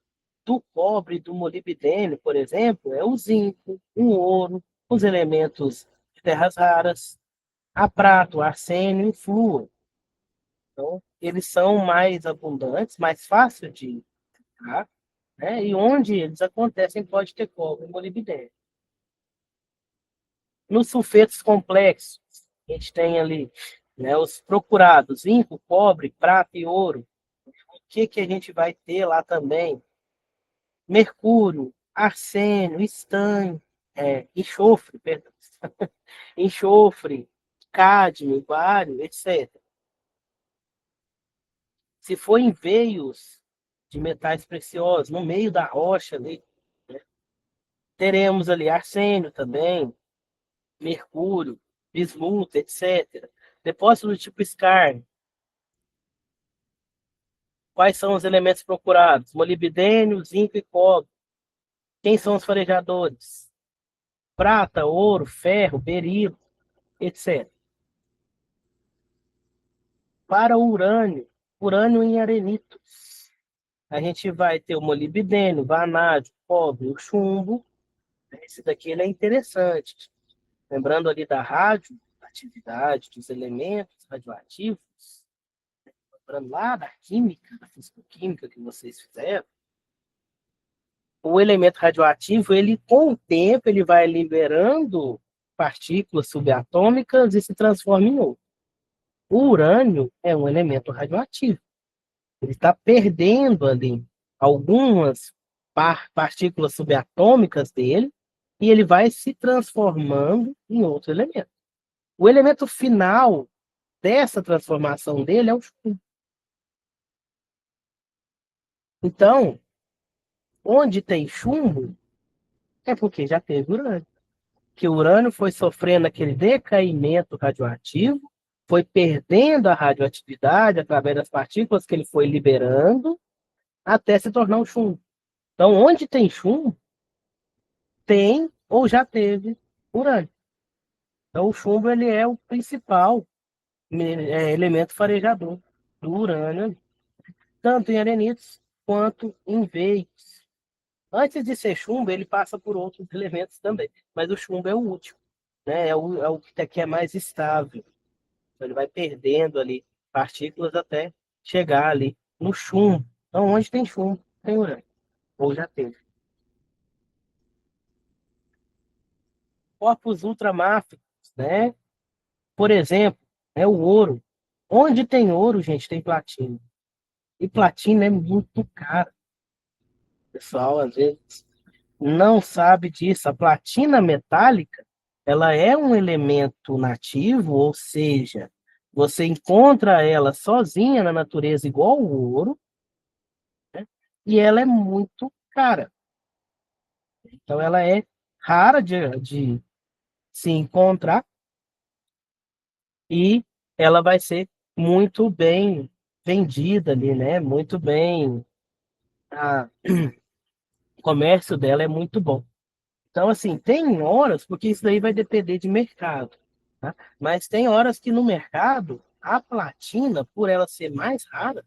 do cobre, do molibdênio, por exemplo, é o zinco, o ouro, os elementos de terras raras, a prata, o arsênio e o flúor. Então, eles são mais abundantes, mais fáceis de encontrar, né? E onde eles acontecem pode ter cobre e molibdênio. Nos sulfetos complexos, a gente tem ali, né, os procurados, zinco, cobre, prata e ouro. O que a gente vai ter lá também? Mercúrio, arsênio, estanho, enxofre, perdão, enxofre, cádmio, bário, etc. Se for em veios de metais preciosos, no meio da rocha ali, né, teremos ali arsênio também, mercúrio, bismuto, etc. Depósito do tipo skarn. Quais são os elementos procurados? Molibdênio, zinco e cobre. Quem são os farejadores? Prata, ouro, ferro, berilo, etc. Para o urânio, urânio em arenitos. A gente vai ter o molibdênio, vanádio, cobre, o chumbo. Esse daqui ele é interessante. Lembrando ali da radioatividade, dos elementos radioativos, lembrando lá da química, da físico-química que vocês fizeram, o elemento radioativo, ele com o tempo, ele vai liberando partículas subatômicas e se transforma em outro. O urânio é um elemento radioativo. Ele está perdendo ali algumas partículas subatômicas dele e ele vai se transformando em outro elemento. O elemento final dessa transformação dele é o chumbo. Então, onde tem chumbo, é porque já teve urânio. Que o urânio foi sofrendo aquele decaimento radioativo, foi perdendo a radioatividade através das partículas que ele foi liberando, até se tornar um chumbo. Então, onde tem chumbo, tem ou já teve urânio. Então, o chumbo ele é o principal elemento farejador do urânio, tanto em arenitos quanto em veios. Antes de ser chumbo, ele passa por outros elementos também, mas o chumbo é o último, né? É o que é mais estável. Então, ele vai perdendo ali partículas até chegar ali no chumbo. Então, onde tem chumbo, tem urânio, ou já teve. Corpos ultramáficos, né? Por exemplo, é o ouro. Onde tem ouro, gente, tem platina. E platina é muito cara. O pessoal, às vezes, não sabe disso. A platina metálica, ela é um elemento nativo, ou seja, você encontra ela sozinha na natureza igual o ouro, né? E ela é muito cara. Então, ela é rara de se encontrar e ela vai ser muito bem vendida ali, né? Muito bem, o comércio dela é muito bom. Então, assim, tem horas, porque isso daí vai depender de mercado, tá? Mas tem horas que no mercado, a platina, por ela ser mais rara,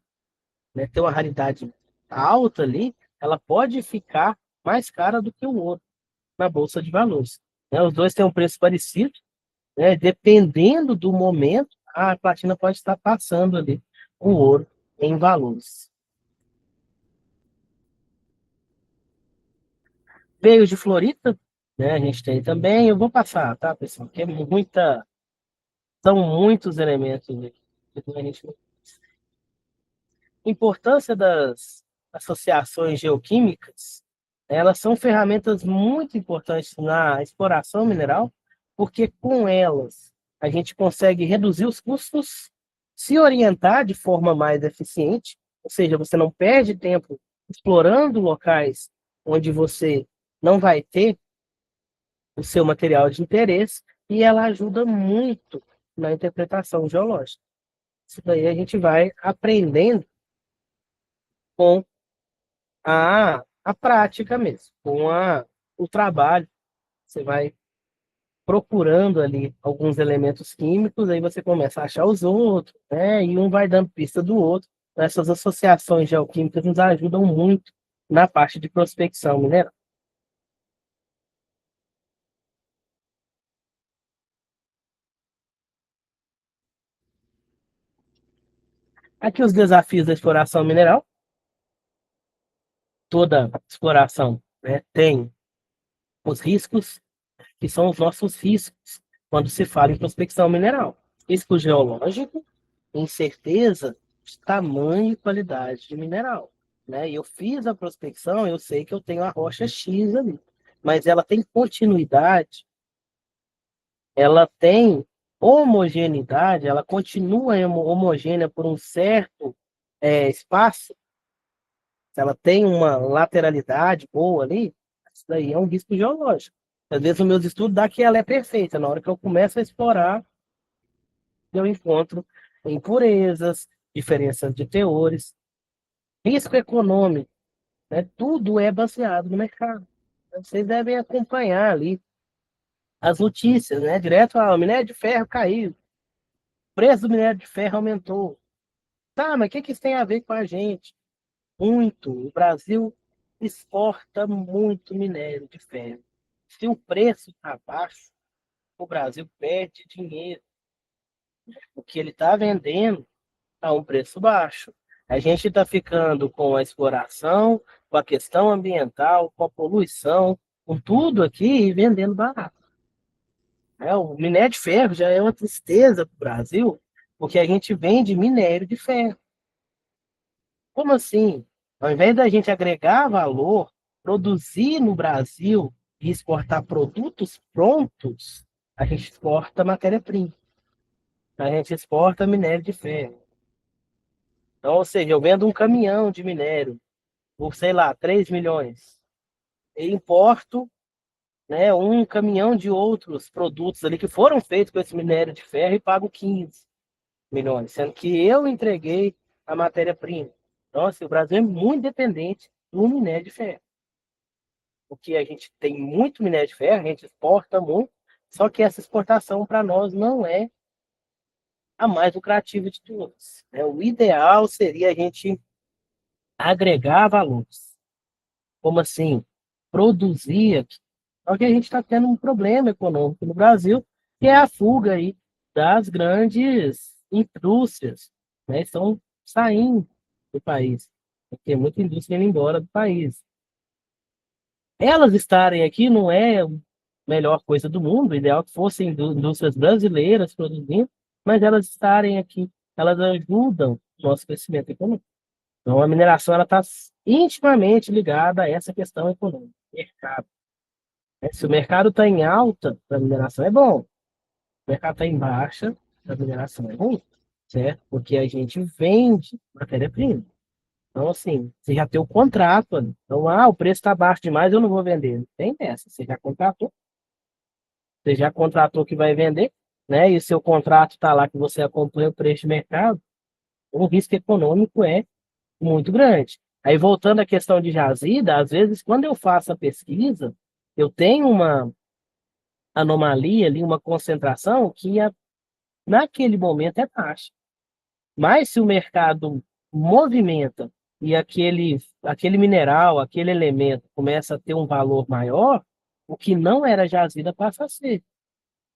né, ter uma raridade alta ali, ela pode ficar mais cara do que o ouro na bolsa de valores, né? Os dois têm um preço parecido, né? Dependendo do momento, a platina pode estar passando ali o ouro em valores. Veio de Florita, né? A gente tem também. Eu vou passar, tá, pessoal? Que é são muitos elementos aqui. A gente importância das associações geoquímicas, elas são ferramentas muito importantes na exploração mineral, porque com elas a gente consegue reduzir os custos, se orientar de forma mais eficiente, ou seja, você não perde tempo explorando locais onde você não vai ter o seu material de interesse, e ela ajuda muito na interpretação geológica. Isso daí a gente vai aprendendo com a prática mesmo, com o trabalho. Você vai procurando ali alguns elementos químicos, aí você começa a achar os outros, né? E um vai dando pista do outro. Essas associações geoquímicas nos ajudam muito na parte de prospecção mineral. Aqui os desafios da exploração mineral. Toda exploração, né, tem os riscos, que são os nossos riscos, quando se fala em prospecção mineral. Risco geológico, incerteza de tamanho e qualidade de mineral. Né? E eu fiz a prospecção, eu sei que eu tenho a rocha X ali, mas ela tem continuidade, ela tem homogeneidade, ela continua homogênea por um certo espaço, se ela tem uma lateralidade boa ali, isso daí é um risco geológico. Às vezes, os meus estudos dá que ela é perfeita. Na hora que eu começo a explorar, eu encontro impurezas, diferenças de teores, risco econômico, né? Tudo é baseado no mercado. Vocês devem acompanhar ali as notícias, né? Direto, o minério de ferro caiu, o preço do minério de ferro aumentou. Tá, mas o que isso tem a ver com a gente? Muito. O Brasil exporta muito minério de ferro. Se o preço está baixo, o Brasil perde dinheiro, porque ele está vendendo a um preço baixo. A gente está ficando com a exploração, com a questão ambiental, com a poluição, com tudo aqui e vendendo barato. O minério de ferro já é uma tristeza para o Brasil, porque a gente vende minério de ferro. Como assim? Ao invés da gente agregar valor, produzir no Brasil e exportar produtos prontos, a gente exporta matéria-prima. A gente exporta minério de ferro. Então, ou seja, eu vendo um caminhão de minério por, sei lá, 3 milhões. E importo, né, um caminhão de outros produtos ali que foram feitos com esse minério de ferro e pago 15 milhões, sendo que eu entreguei a matéria-prima. Então, assim, o Brasil é muito dependente do minério de ferro. Porque a gente tem muito minério de ferro, a gente exporta muito, só que essa exportação para nós não é a mais lucrativa de todas. Né? O ideal seria a gente agregar valores. Como assim? Produzir aqui. Só que a gente está tendo um problema econômico no Brasil, que é a fuga aí das grandes indústrias, né? Estão saindo do país. Tem muita indústria indo embora do país. Elas estarem aqui não é a melhor coisa do mundo, o ideal é que fossem indústrias brasileiras produzindo, mas elas estarem aqui, elas ajudam o nosso crescimento econômico. Então, a mineração está intimamente ligada a essa questão econômica, mercado. Se o mercado está em alta, a mineração é bom. Se o mercado está em baixa, a mineração é ruim, certo? Porque a gente vende matéria-prima. Então, assim, você já tem o contrato ali. Então, o preço está baixo demais, eu não vou vender. Não tem dessa. Você já contratou que vai vender, né? E o seu contrato está lá que você acompanha o preço de mercado, o risco econômico é muito grande. Aí, voltando à questão de jazida, às vezes, quando eu faço a pesquisa, eu tenho uma anomalia ali, uma concentração que naquele momento é baixa. Mas se o mercado movimenta e aquele mineral, aquele elemento começa a ter um valor maior, o que não era jazida passa a ser.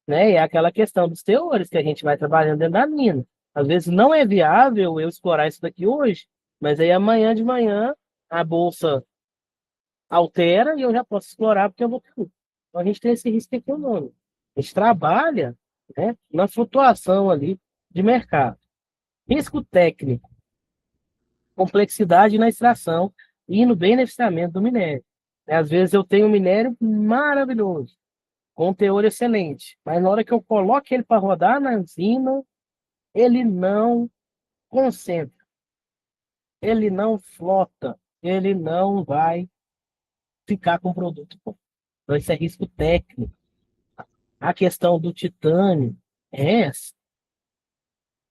Né? E é aquela questão dos teores que a gente vai trabalhando dentro da mina. Às vezes não é viável eu explorar isso daqui hoje, mas aí amanhã de manhã a bolsa altera e eu já posso explorar porque eu vou ter lucro. Então a gente tem esse risco econômico. A gente trabalha, né, na flutuação ali de mercado. Risco técnico, complexidade na extração e no beneficiamento do minério. Às vezes eu tenho um minério maravilhoso, com teor excelente, mas na hora que eu coloco ele para rodar na usina, ele não concentra, ele não flota, ele não vai ficar com o produto bom. Então, isso é risco técnico. A questão do titânio é essa,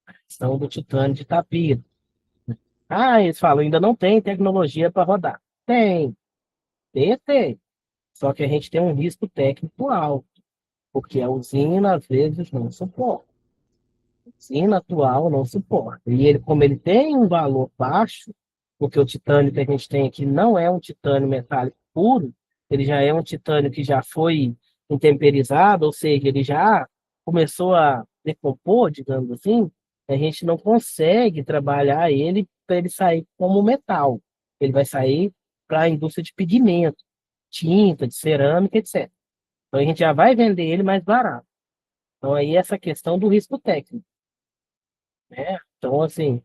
a questão do titânio de Itapira. Eles falam, ainda não tem tecnologia para rodar. Tem. Só que a gente tem um risco técnico alto, porque a usina, às vezes, não suporta. A usina atual não suporta. E ele, como ele tem um valor baixo, porque o titânio que a gente tem aqui não é um titânio metálico puro, ele já é um titânio que já foi intemperizado, ou seja, ele já começou a decompor, digamos assim, A gente não consegue trabalhar ele para ele sair como metal. Ele vai sair para a indústria de pigmento, tinta, de cerâmica, etc. Então a gente já vai vender ele mais barato. Então aí essa questão do risco técnico, né? Então assim,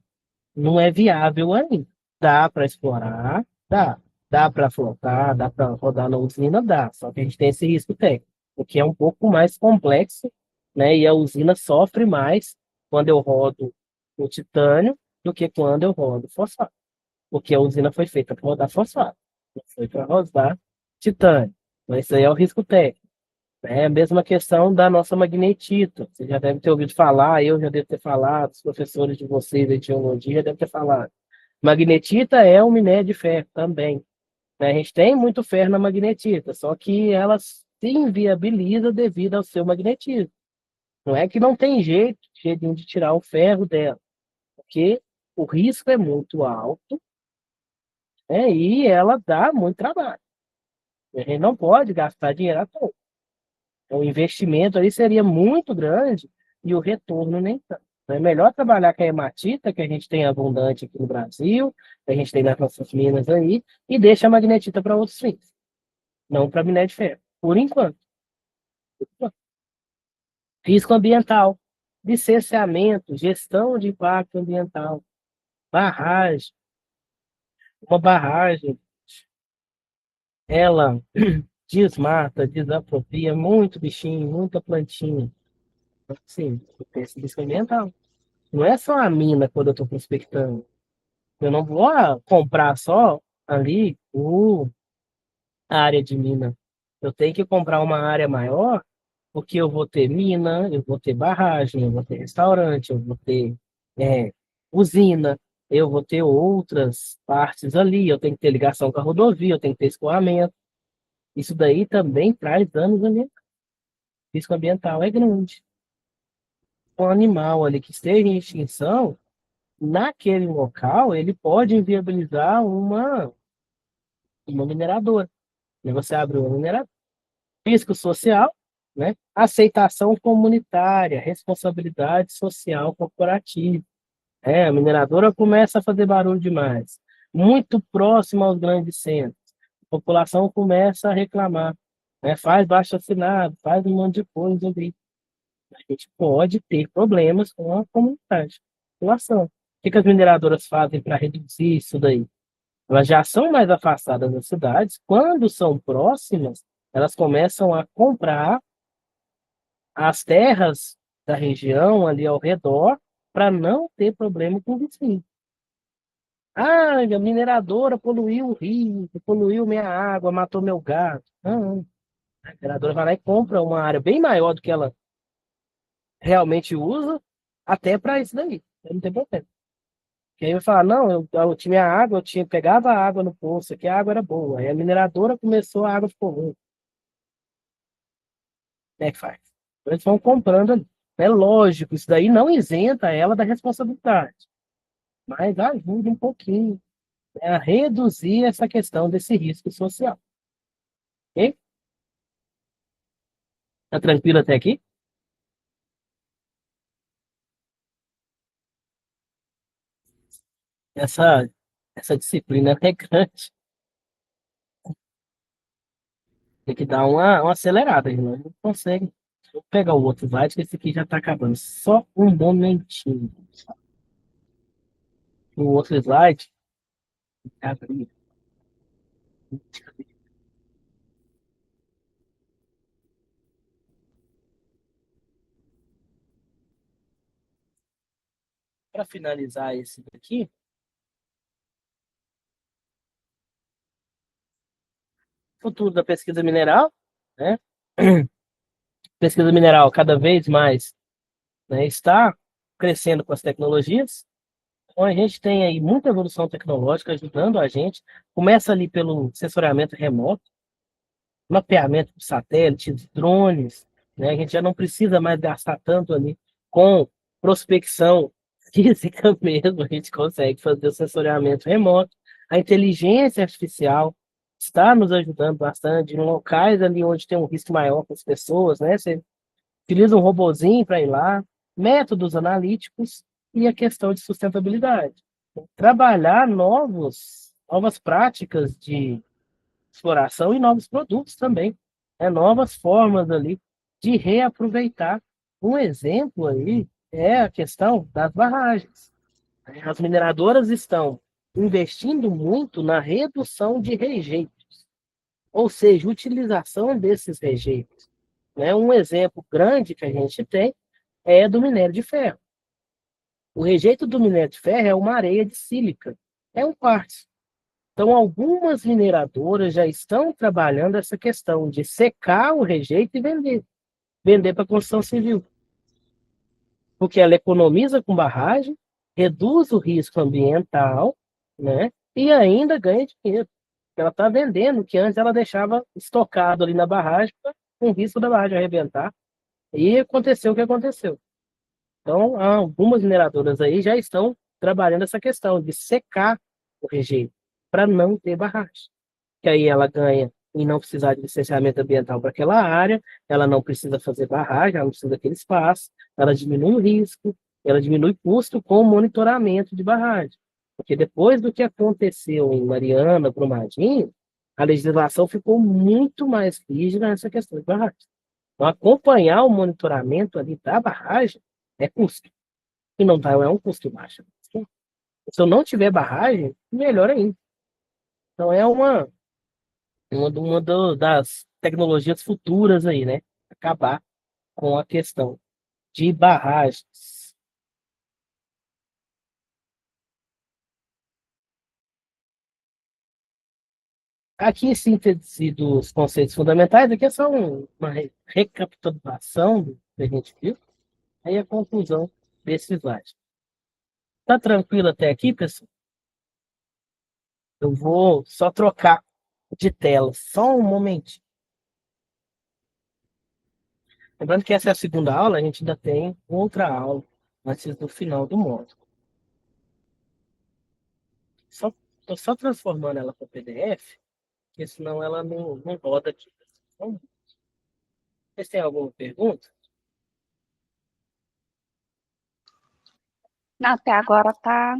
não é viável ainda. Dá para explorar, dá. Dá para flotar, dá para rodar na usina, dá. Só que a gente tem esse risco técnico, o que é um pouco mais complexo, né? E a usina sofre mais quando eu rodo o titânio do que quando eu rodo fosfato. Porque a usina foi feita para rodar fosfato, não foi para rodar titânio. Mas isso aí é o risco técnico. É a mesma questão da nossa magnetita. Você já deve ter ouvido falar, eu já devo ter falado, os professores de vocês de geologia já devem ter falado. Magnetita é um minério de ferro também, né? A gente tem muito ferro na magnetita, só que ela se inviabiliza devido ao seu magnetismo. Não é que não tem jeitinho de tirar o ferro dela, porque o risco é muito alto, né? E ela dá muito trabalho. A gente não pode gastar dinheiro à toa. O investimento ali seria muito grande e o retorno nem tanto. Então, é melhor trabalhar com a hematita, que a gente tem abundante aqui no Brasil, que a gente tem nas nossas minas aí, e deixa a magnetita para outros fins, não para minério de ferro, por enquanto. Risco ambiental, licenciamento, gestão de impacto ambiental, barragem. Uma barragem, ela desmata, desapropria muito bichinho, muita plantinha. Sim, tem esse risco ambiental. Não é só a mina quando eu estou prospectando. Eu não vou comprar só ali a área de mina. Eu tenho que comprar uma área maior, porque eu vou ter mina, eu vou ter barragem, eu vou ter restaurante, eu vou ter usina, eu vou ter outras partes ali, eu tenho que ter ligação com a rodovia, eu tenho que ter escoamento. Isso daí também traz danos ambientais. O risco ambiental é grande. Um animal ali que esteja em extinção, naquele local, ele pode inviabilizar uma mineradora. E você abre uma mineradora. Risco social, né? Aceitação comunitária, responsabilidade social corporativa. A mineradora começa a fazer barulho demais. Muito próximo aos grandes centros. A população começa a reclamar. Né? Faz baixo-assinado, faz um monte de coisa ali. A gente pode ter problemas com a comunidade, a população. O que as mineradoras fazem para reduzir isso daí? Elas já são mais afastadas das cidades. Quando são próximas, elas começam a comprar as terras da região ali ao redor para não ter problema com o vizinho. Ah, a mineradora poluiu o rio, poluiu minha água, matou meu gado. Não, a mineradora vai lá e compra uma área bem maior do que ela realmente usa, até para isso daí. Não tem problema. Que aí vai falar, não, eu tinha minha água, pegava a água no poço, aqui a água era boa. Aí a mineradora começou, a água ficou ruim. Como é que faz? Então, eles vão comprando ali. É lógico, isso daí não isenta ela da responsabilidade, mas ajuda um pouquinho, né, a reduzir essa questão desse risco social. Ok? Tá tranquilo até aqui? Essa, essa disciplina é grande. Tem que dar uma acelerada, irmão. Não consegue. Vou pegar o outro slide, que esse aqui já está acabando. Só um momentinho. O outro slide, abrir para finalizar esse daqui, futuro da pesquisa mineral, né? Pesquisa mineral cada vez mais, né, está crescendo com as tecnologias. Então a gente tem aí muita evolução tecnológica ajudando a gente. Começa ali pelo sensoriamento remoto, mapeamento de satélites, drones, né? A gente já não precisa mais gastar tanto ali com prospecção física mesmo, a gente consegue fazer o sensoriamento remoto. A inteligência artificial está nos ajudando bastante em locais ali onde tem um risco maior para as pessoas, né? Você utiliza um robozinho para ir lá, métodos analíticos, e a questão de sustentabilidade. Trabalhar novas práticas de exploração e novos produtos também, né? Novas formas ali de reaproveitar. Um exemplo aí é a questão das barragens. As mineradoras estão investindo muito na redução de rejeitos, ou seja, utilização desses rejeitos, né? Um exemplo grande que a gente tem é do minério de ferro. O rejeito do minério de ferro é uma areia de sílica, é um quartzo. Então, algumas mineradoras já estão trabalhando essa questão de secar o rejeito e vender para a construção civil, porque ela economiza com barragem, reduz o risco ambiental, né? E ainda ganha dinheiro. Ela está vendendo, que antes ela deixava estocado ali na barragem, com risco da barragem arrebentar. E aconteceu o que aconteceu. Então, algumas mineradoras aí já estão trabalhando essa questão de secar o rejeito para não ter barragem. Que aí ela ganha em não precisar de licenciamento ambiental para aquela área, ela não precisa fazer barragem, ela não precisa daquele espaço, ela diminui o risco, ela diminui o custo com o monitoramento de barragem. Porque depois do que aconteceu em Mariana, Brumadinho, a legislação ficou muito mais rígida nessa questão de barragem. Então, acompanhar o monitoramento ali da barragem é custo. E não tá, é um custo baixo. Se eu não tiver barragem, melhor ainda. Então, é das tecnologias futuras aí, né? Acabar com a questão de barragens. Aqui, em síntese dos conceitos fundamentais, aqui é só uma recapitulação do que a gente viu, aí a conclusão desse slide. Tá tranquilo até aqui, pessoal? Eu vou só trocar de tela, só um momento. Lembrando que essa é a segunda aula, a gente ainda tem outra aula antes do final do módulo. Estou só transformando ela para PDF, porque senão ela não roda aqui. Então, vocês têm alguma pergunta? Não, até agora tá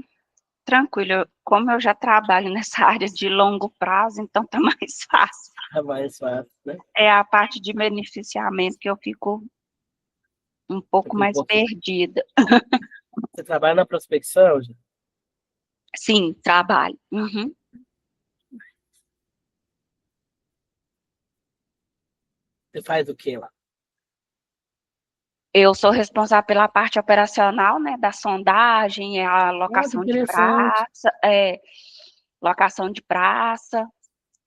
tranquilo. Como eu já trabalho nessa área de longo prazo, então tá mais fácil. É mais fácil, né? É a parte de beneficiamento que eu fico um pouco Aqui um mais pouquinho. perdida. Você trabalha na prospecção, já? Sim, trabalho. Uhum. Você faz o quê lá? Eu sou responsável pela parte operacional, né, da sondagem, a Ah, que locação de interessante. praça, locação de praça,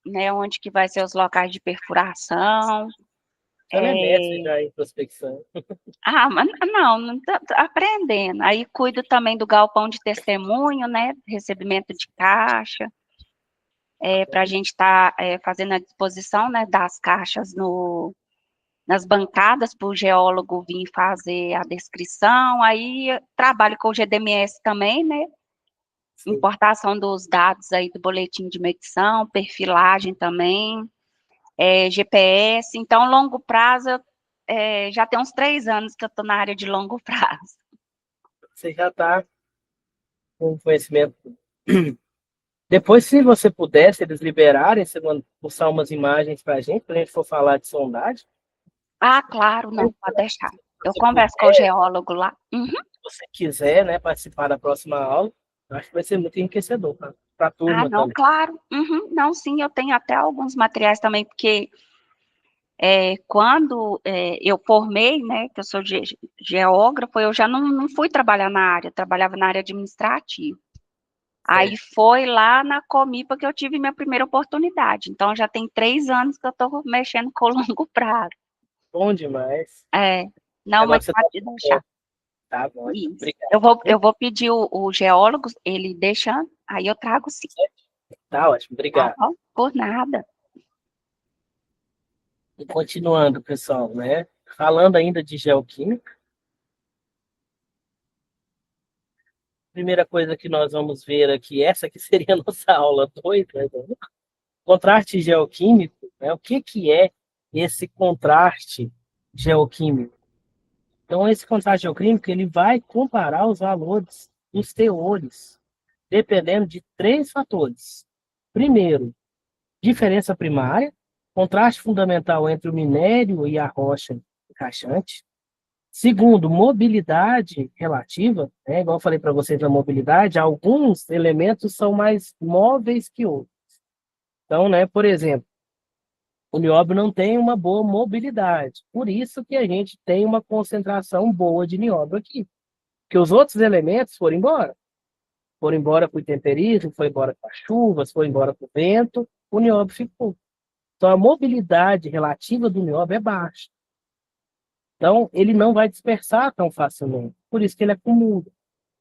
né, onde que vai ser os locais de perfuração. Ela é mestre já em prospecção. Mas não tô aprendendo. Aí cuido também do galpão de testemunho, né, recebimento de caixa, para a gente estar fazendo a disposição, né, das caixas nas bancadas para o geólogo vir fazer a descrição. Aí trabalho com o GDMS também, né, Sim. importação dos dados aí do boletim de medição, perfilagem também, GPS. Então, longo prazo, já tem uns 3 anos que eu estou na área de longo prazo. Você já está com conhecimento. Depois, se você puder, se eles liberarem, você mostrar umas imagens para a gente, quando a gente for falar de sondagem. Ah, claro, não, pode deixar. Se Eu você converso com o puder, geólogo lá. Uhum. se você quiser, né, participar da próxima aula, eu acho que vai ser muito enriquecedor para a Ah, turma não, também. claro. Uhum. Não, sim, eu tenho até alguns materiais também, porque quando eu formei, né, que eu sou geógrafo, eu já não fui trabalhar na área, eu trabalhava na área administrativa. Aí Certo. foi lá na Comipa que eu tive minha primeira oportunidade. Então já tem 3 anos que eu estou mexendo com longo prazo. Bom demais. É, não, Agora mas você está. pode deixar. Tá bom, então. Isso. Obrigado. Eu vou pedir o geólogo, ele deixando, aí eu trago sim. Tá ótimo, Tá obrigado. bom? Por nada. E continuando, pessoal, né? Falando ainda de geoquímica, primeira coisa que nós vamos ver aqui, essa que seria a nossa aula 2, né? Contraste geoquímico, né? O que é esse contraste geoquímico? Então, esse contraste geoquímico ele vai comparar os valores dos teores, dependendo de 3 fatores. Primeiro, diferença primária, contraste fundamental entre o minério e a rocha encaixante. Segundo, mobilidade relativa, né? Igual eu falei para vocês da mobilidade, alguns elementos são mais móveis que outros. Então, né, por exemplo, o nióbio não tem uma boa mobilidade. Por isso que a gente tem uma concentração boa de nióbio aqui. Porque os outros elementos foram embora. Foram embora com o intemperismo, foi embora com as chuvas, foi embora com o vento, o nióbio ficou. Então, a mobilidade relativa do nióbio é baixa. Então, ele não vai dispersar tão facilmente. Por isso que ele acumula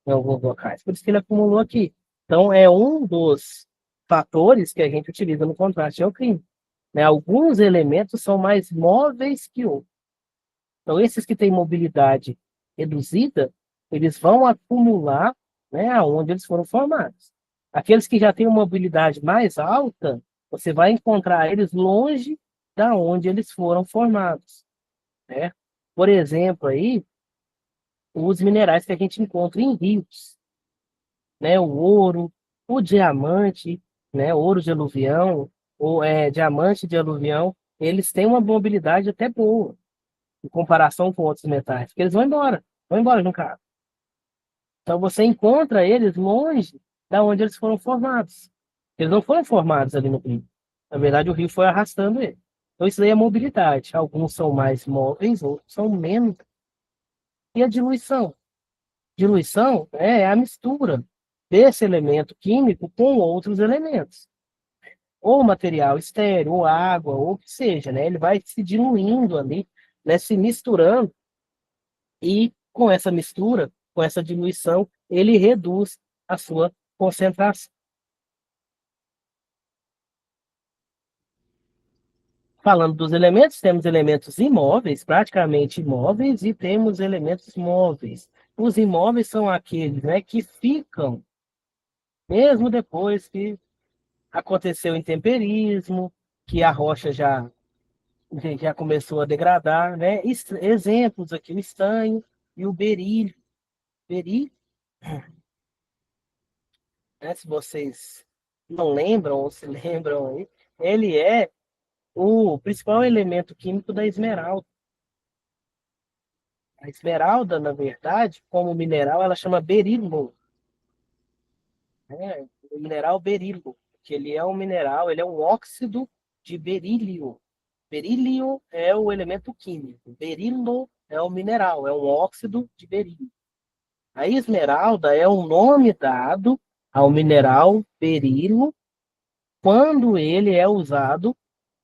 em alguns locais. Por isso que ele acumulou aqui. Então, é um dos fatores que a gente utiliza no contraste geoquímico. Né? Alguns elementos são mais móveis que outros. Então, esses que têm mobilidade reduzida, eles vão acumular, né, onde eles foram formados. Aqueles que já têm uma mobilidade mais alta, você vai encontrar eles longe da onde eles foram formados. Né? Por exemplo, aí, os minerais que a gente encontra em rios, né? O ouro, o diamante, né? Ouro de aluvião, ou diamante de aluvião, eles têm uma mobilidade até boa, em comparação com outros metais, porque eles vão embora de um carro. Então você encontra eles longe da onde eles foram formados. Eles não foram formados ali no rio. Na verdade, o rio foi arrastando eles. Então isso daí é mobilidade. Alguns são mais móveis, outros são menos. E a diluição? Diluição é a mistura desse elemento químico com outros elementos. Ou material estéreo, ou água, ou o que seja, né? Ele vai se diluindo ali, né? Se misturando, e com essa mistura, com essa diluição, ele reduz a sua concentração. Falando dos elementos, temos elementos imóveis, praticamente imóveis, e temos elementos móveis. Os imóveis são aqueles, né, que ficam, mesmo depois que aconteceu o intemperismo, que a rocha já começou a degradar, né? Exemplos aqui, o estanho e o berílio. Berílio, né, se vocês não lembram ou se lembram aí, ele é o principal elemento químico da esmeralda. A esmeralda, na verdade, como mineral, ela chama berilo, né? O mineral berilo, que ele é um mineral, ele é um óxido de berílio. Berílio é o elemento químico, berilo é o mineral, é um óxido de berílio. A esmeralda é o nome dado ao mineral berilo quando ele é usado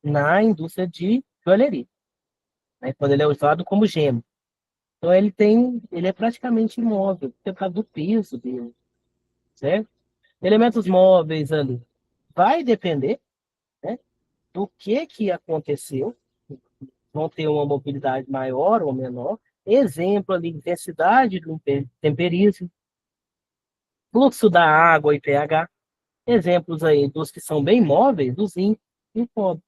na indústria de joalheria, né? Quando ele é usado como gema. Então ele é praticamente imóvel, por causa do peso dele, certo? Elementos móveis ali. Vai depender, né, do que aconteceu. Vão ter uma mobilidade maior ou menor. Exemplo ali, intensidade do temperismo, fluxo da água e pH. Exemplos aí dos que são bem móveis, o zinco e o cobre.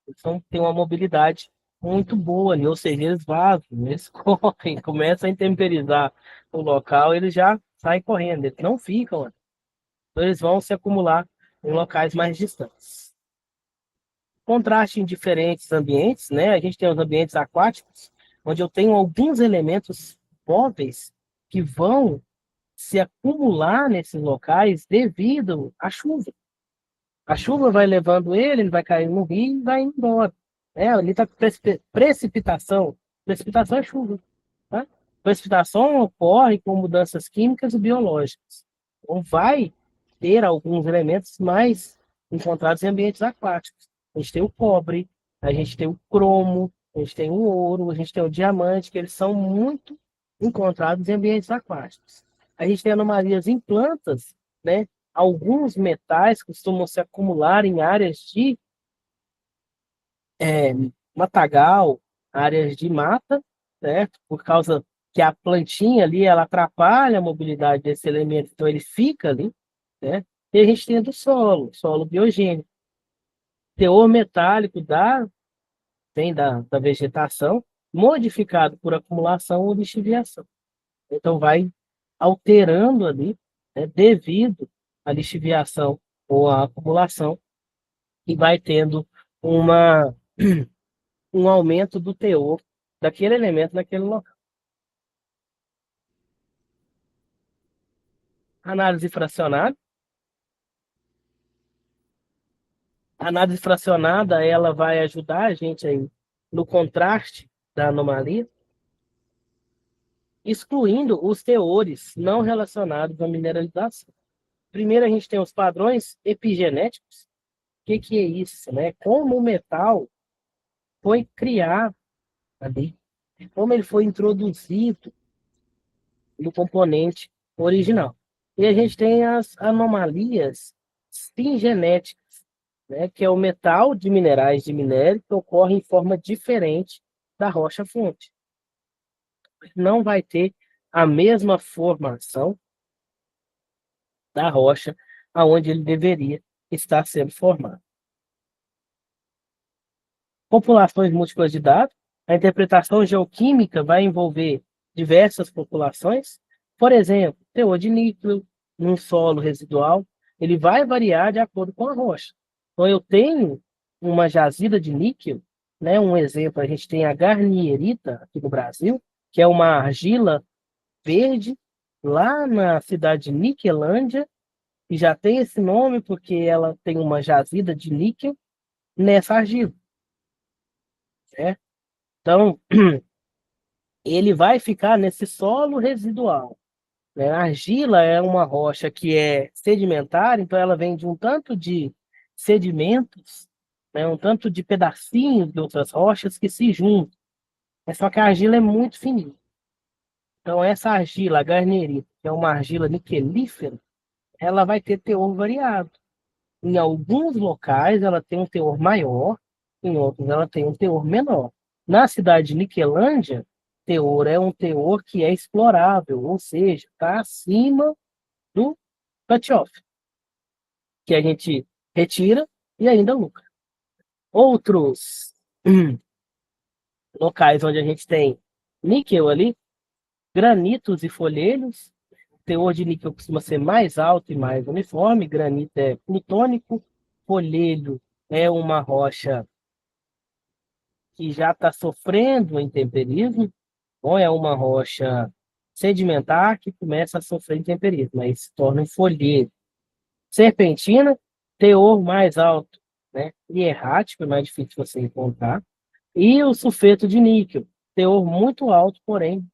Eles têm uma mobilidade muito boa ali, ou seja, eles vazam, eles correm, começam a intemperizar o local, eles já saem correndo, eles não ficam, então eles vão se acumular em locais mais distantes. Contraste em diferentes ambientes, né? A gente tem os ambientes aquáticos, onde eu tenho alguns elementos móveis que vão se acumular nesses locais devido à chuva. A chuva vai levando ele vai caindo no rio e vai embora. Ali está precipitação. Precipitação é chuva. Tá? Precipitação ocorre com mudanças químicas e biológicas. Então, vai ter alguns elementos mais encontrados em ambientes aquáticos. A gente tem o cobre, a gente tem o cromo, a gente tem o ouro, a gente tem o diamante, que eles são muito encontrados em ambientes aquáticos. A gente tem anomalias em plantas, né? Alguns metais costumam se acumular em áreas de matagal, áreas de mata, certo? Por causa que a plantinha ali, ela atrapalha a mobilidade desse elemento, então ele fica ali, né? E a gente tem do solo biogênico. Teor metálico vem da vegetação, modificado por acumulação ou lixiviação. Então, vai alterando ali, né, devido à lixiviação ou à acumulação, e vai tendo uma, um aumento do teor daquele elemento naquele local. Análise fracionada. A análise fracionada, ela vai ajudar a gente aí no contraste da anomalia, excluindo os teores não relacionados à mineralização. Primeiro, a gente tem os padrões epigenéticos. O que é isso, né? Como o metal foi criado ali, como ele foi introduzido no componente original. E a gente tem as anomalias singenéticas, né? Que é o metal de minerais de minério que ocorre em forma diferente da rocha-fonte. Não vai ter a mesma formação da rocha aonde ele deveria estar sendo formado. Populações múltiplas de dados. A interpretação geoquímica vai envolver diversas populações. Por exemplo, teor de níquel num solo residual, ele vai variar de acordo com a rocha. Então, eu tenho uma jazida de níquel, né? Um exemplo, a gente tem a garnierita aqui no Brasil, que é uma argila verde, lá na cidade de Niquelândia, e já tem esse nome porque ela tem uma jazida de níquel nessa argila. Certo? Então, ele vai ficar nesse solo residual. Né? A argila é uma rocha que é sedimentar, então ela vem de um tanto de sedimentos, né? Um tanto de pedacinhos de outras rochas que se juntam. Só que a argila é muito fininha. Então, essa argila, a garnierita, que é uma argila niquelífera, ela vai ter teor variado. Em alguns locais ela tem um teor maior, em outros ela tem um teor menor. Na cidade de Niquelândia, teor é um teor que é explorável, ou seja, está acima do cut-off, que a gente retira e ainda lucra. Outros locais onde a gente tem níquel ali, granitos e folhelhos, o teor de níquel costuma ser mais alto e mais uniforme, granito é plutônico, folhelho é uma rocha que já está sofrendo intemperismo, ou é uma rocha sedimentar que começa a sofrer intemperismo, aí se torna um folhedo. Serpentina, teor mais alto, né? E errático, é mais difícil você encontrar. E o sulfeto de níquel, teor muito alto, porém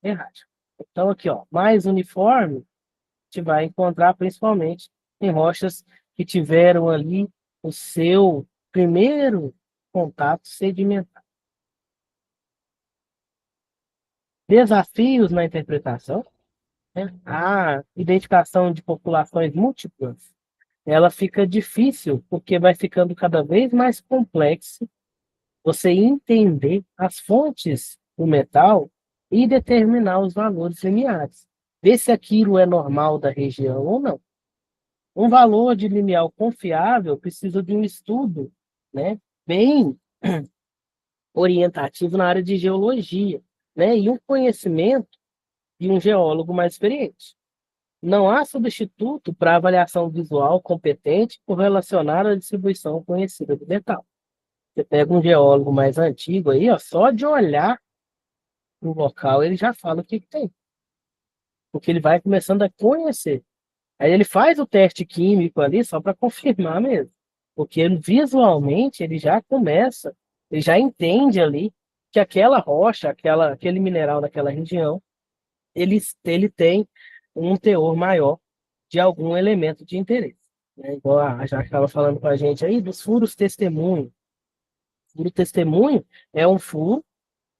errático. Então, aqui, ó, mais uniforme, a gente vai encontrar principalmente em rochas que tiveram ali o seu primeiro contato sedimentar. Desafios na interpretação, né? A identificação de populações múltiplas, ela fica difícil porque vai ficando cada vez mais complexo você entender as fontes do metal e determinar os valores limiares. Ver se aquilo é normal da região ou não. Um valor de limiar confiável precisa de um estudo, né, bem orientativo na área de geologia, né, e um conhecimento de um geólogo mais experiente. Não há substituto para avaliação visual competente por relacionar a distribuição conhecida do metal. Você pega um geólogo mais antigo aí, ó, só de olhar o local, ele já fala o que tem. Porque ele vai começando a conhecer. Aí ele faz o teste químico ali só para confirmar mesmo. Porque ele, visualmente ele já começa, ele já entende ali que aquela rocha, aquele mineral daquela região, ele tem um teor maior de algum elemento de interesse. Né? Igual a Jaque estava falando com a gente aí dos furos testemunho. Furo testemunho é um furo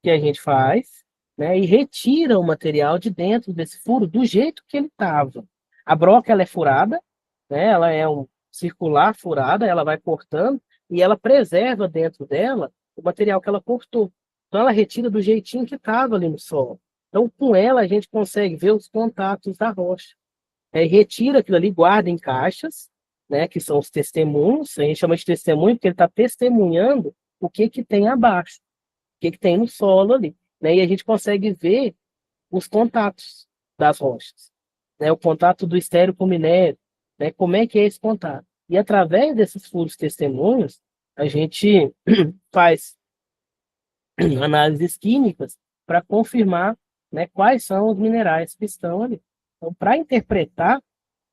que a gente faz, né, e retira o material de dentro desse furo do jeito que ele estava. A broca ela é furada, né, ela é um circular furada, ela vai cortando e ela preserva dentro dela o material que ela cortou. Então ela retira do jeitinho que estava ali no solo. Então com ela a gente consegue ver os contatos da rocha. Retira aquilo ali, guarda em caixas, né, que são os testemunhos. A gente chama de testemunho porque ele está testemunhando o que tem abaixo. que tem no solo ali, né? E a gente consegue ver os contatos das rochas, né? O contato do estéreo com o minério, né? Como é que é esse contato? E através desses furos testemunhos, a gente faz análises químicas para confirmar, né, quais são os minerais que estão ali. Então, para interpretar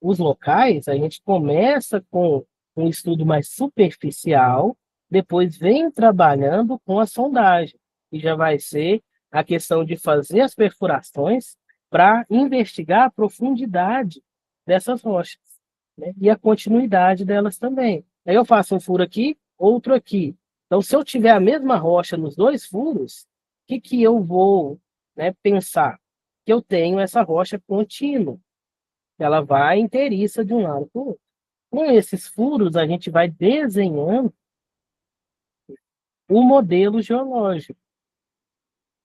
os locais, a gente começa com um estudo mais superficial, depois vem trabalhando com a sondagem, e já vai ser a questão de fazer as perfurações para investigar a profundidade dessas rochas, né, e a continuidade delas também. Aí eu faço um furo aqui, outro aqui. Então, se eu tiver a mesma rocha nos dois furos, o que eu vou, né, pensar? Que eu tenho essa rocha contínua. Ela vai inteiriça de um lado para o outro. Com esses furos, a gente vai desenhando o modelo geológico,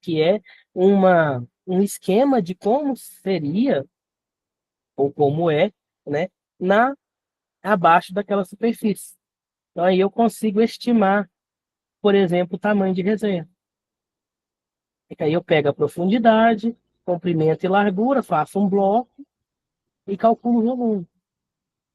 que é um esquema de como seria, ou como é, né, abaixo daquela superfície. Então, aí eu consigo estimar, por exemplo, o tamanho de reserva. E aí eu pego a profundidade, comprimento e largura, faço um bloco e calculo o volume.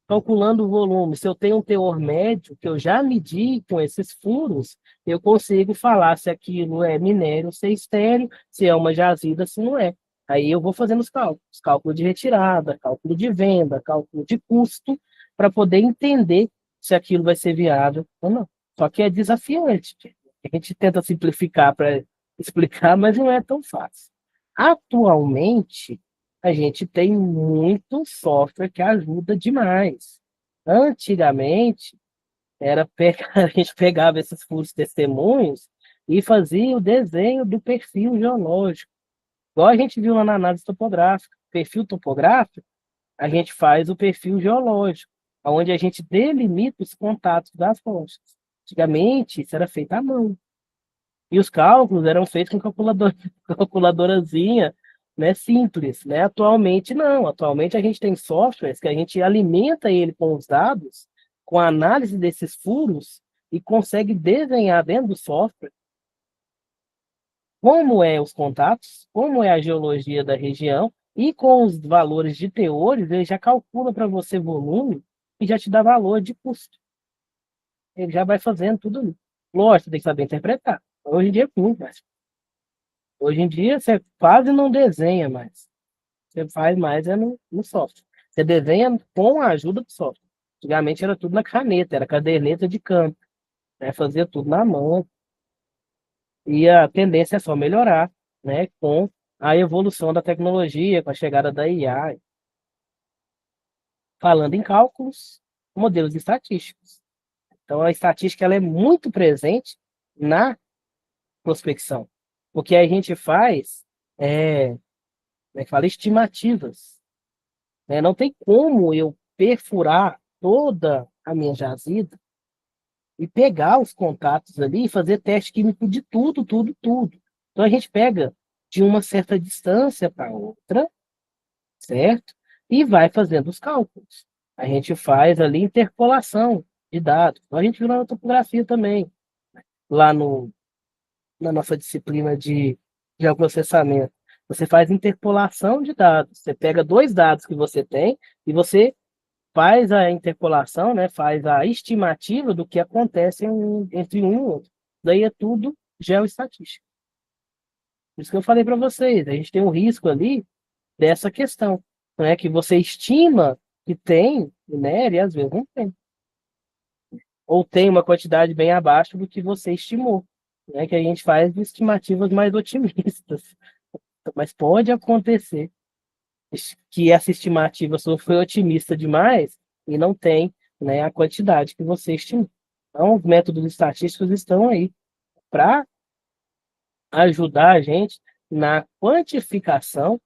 Calculando o volume, se eu tenho um teor médio, que eu já medi com esses furos, eu consigo falar se aquilo é minério, se é estéreo, se é uma jazida, se não é. Aí eu vou fazendo os cálculos, cálculo de retirada, cálculo de venda, cálculo de custo, para poder entender se aquilo vai ser viável ou não. Só que é desafiante. A gente tenta simplificar para explicar, mas não é tão fácil. Atualmente, a gente tem muito software que ajuda demais. Antigamente, a gente pegava esses furos testemunhos e fazia o desenho do perfil geológico. Igual a gente viu lá na análise topográfica. Perfil topográfico, a gente faz o perfil geológico, onde a gente delimita os contatos das rochas. Antigamente, isso era feito à mão. E os cálculos eram feitos com calculadorazinha, né, simples, né? Atualmente não. Atualmente a gente tem softwares que a gente alimenta ele com os dados, com a análise desses furos e consegue desenhar dentro do software como é os contatos, como é a geologia da região e com os valores de teores, ele já calcula para você volume e já te dá valor de custo. Ele já vai fazendo tudo ali. Lógico, você tem que saber interpretar. Hoje em dia é muito mais. Hoje em dia, você quase não desenha mais. Você faz mais no software. Você desenha com a ajuda do software. Antigamente era tudo na caneta, era caderneta de campo, né? Fazia tudo na mão. E a tendência é só melhorar, né? Com a evolução da tecnologia, com a chegada da IA. Falando em cálculos, modelos estatísticos. Então, a estatística ela é muito presente na prospecção. Porque a gente faz, como é que fala, estimativas, né? Não tem como eu perfurar toda a minha jazida e pegar os contatos ali e fazer teste químico de tudo, tudo, tudo. Então a gente pega de uma certa distância para outra, certo? E vai fazendo os cálculos. A gente faz ali interpolação de dados. Então, a gente viu na topografia também, lá na nossa disciplina de geoprocessamento. Você faz interpolação de dados. Você pega dois dados que você tem e você faz a interpolação, né, faz a estimativa do que acontece entre um e outro. Daí é tudo geoestatística. Por isso que eu falei para vocês, a gente tem um risco ali dessa questão, né, que você estima que tem minério e às vezes não tem. Ou tem uma quantidade bem abaixo do que você estimou, né, que a gente faz estimativas mais otimistas. Mas pode acontecer que essa estimativa sua foi otimista demais e não tem, né, a quantidade que você estimou. Então, os métodos estatísticos estão aí para ajudar a gente na quantificação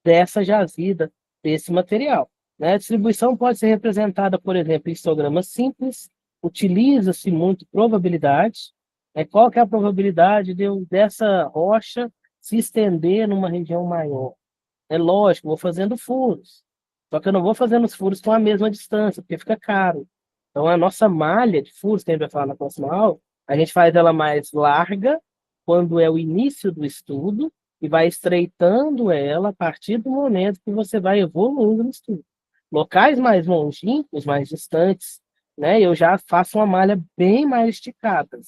dessa jazida, desse material, né? A distribuição pode ser representada, por exemplo, em histogramas simples, utiliza-se muito probabilidade, né? Qual que é a probabilidade dessa rocha se estender numa região maior? É lógico, vou fazendo furos. Só que eu não vou fazendo os furos com a mesma distância, porque fica caro. Então, a nossa malha de furos, que a gente vai falar na próxima aula, a gente faz ela mais larga quando é o início do estudo e vai estreitando ela a partir do momento que você vai evoluindo no estudo. Locais mais longínquos, mais distantes, né, eu já faço uma malha bem mais esticada,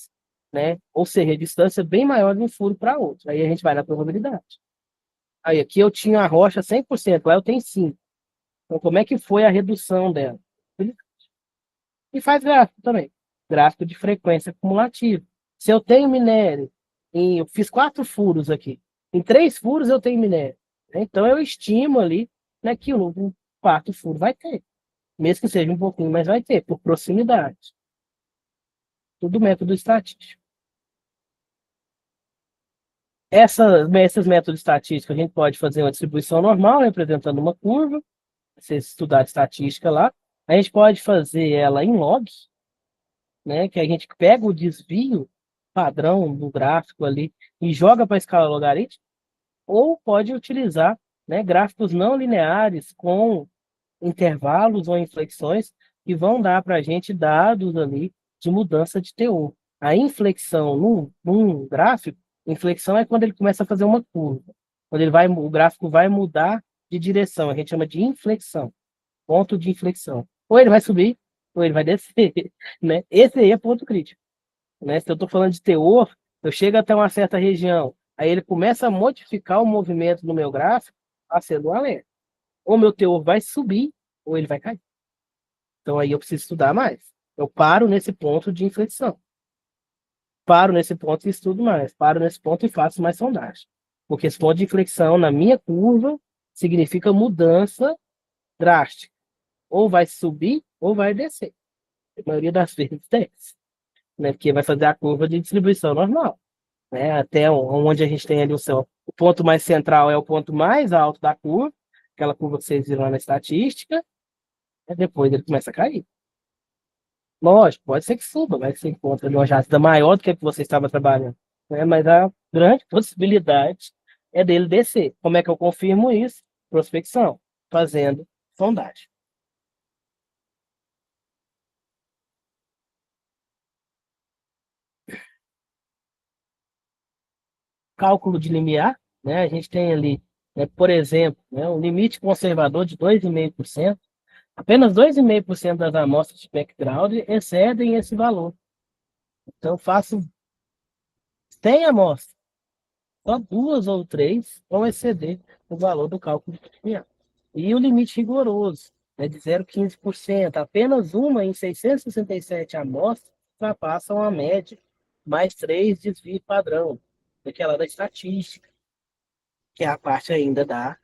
né? Ou seja, a distância bem maior de um furo para outro. Aí a gente vai na probabilidade. Aí aqui eu tinha a rocha 100%, lá eu tenho 5%. Então, como é que foi a redução dela? E faz gráfico também. Gráfico de frequência cumulativa. Se eu tenho minério, eu fiz 4 furos aqui. Em 3 furos eu tenho minério. Né? Então eu estimo ali, né, que um quarto furo vai ter. Mesmo que seja um pouquinho, mas vai ter, por proximidade. Tudo método estatístico. Esses métodos estatísticos, a gente pode fazer uma distribuição normal, representando uma curva. Se estudar estatística lá. A gente pode fazer ela em log, né, que a gente pega o desvio padrão do gráfico ali e joga para a escala logarítmica, ou pode utilizar, né, gráficos não lineares com intervalos ou inflexões que vão dar para a gente dados ali de mudança de teor. A inflexão num gráfico, inflexão é quando ele começa a fazer uma curva. Quando o gráfico vai mudar de direção, a gente chama de inflexão, ponto de inflexão. Ou ele vai subir, ou ele vai descer, né? Esse aí é ponto crítico, né? Se eu estou falando de teor, eu chego até uma certa região, aí ele começa a modificar o movimento no meu gráfico, acendo um alerta. Ou meu teor vai subir, ou ele vai cair. Então aí eu preciso estudar mais. Eu paro nesse ponto de inflexão. Paro nesse ponto e estudo mais. Paro nesse ponto e faço mais sondagem. Porque esse ponto de inflexão na minha curva significa mudança drástica. Ou vai subir, ou vai descer. A maioria das vezes desce, né? Porque vai fazer a curva de distribuição normal, né? Até onde a gente tem ali o céu. O ponto mais central é o ponto mais alto da curva, aquela curva que vocês viram lá na estatística, e depois ele começa a cair. Lógico, pode ser que suba, vai que você encontra uma jazida maior do que a que você estava trabalhando, né? Mas a grande possibilidade é dele descer. Como é que eu confirmo isso? Prospecção, fazendo sondagem. Cálculo de limiar, né? A gente tem ali, né, por exemplo, né, um limite conservador de 2,5%. Apenas 2,5% das amostras de background excedem esse valor. Então, faço 100 amostras, só 2 ou 3 vão exceder o valor do cálculo de limiar. E o limite rigoroso é de 0,15%. Apenas uma em 667 amostras ultrapassam a média, mais 3 desvio padrão, daquela da estatística, que é a parte ainda da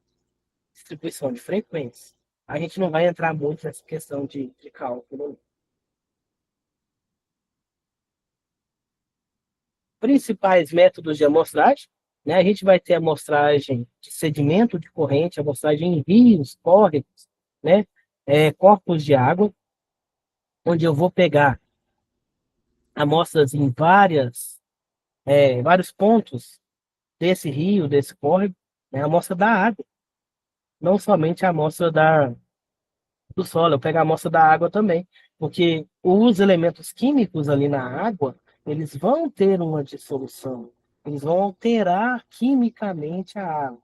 distribuição de frequência. A gente não vai entrar muito nessa questão de cálculo. Principais métodos de amostragem, né? A gente vai ter amostragem de sedimento de corrente, amostragem em rios, córregos, né? Corpos de água, onde eu vou pegar amostras em vários pontos desse rio, desse córrego, né? A amostra da água, não somente a amostra do solo, eu pego a amostra da água também, porque os elementos químicos ali na água, eles vão ter uma dissolução, eles vão alterar quimicamente a água,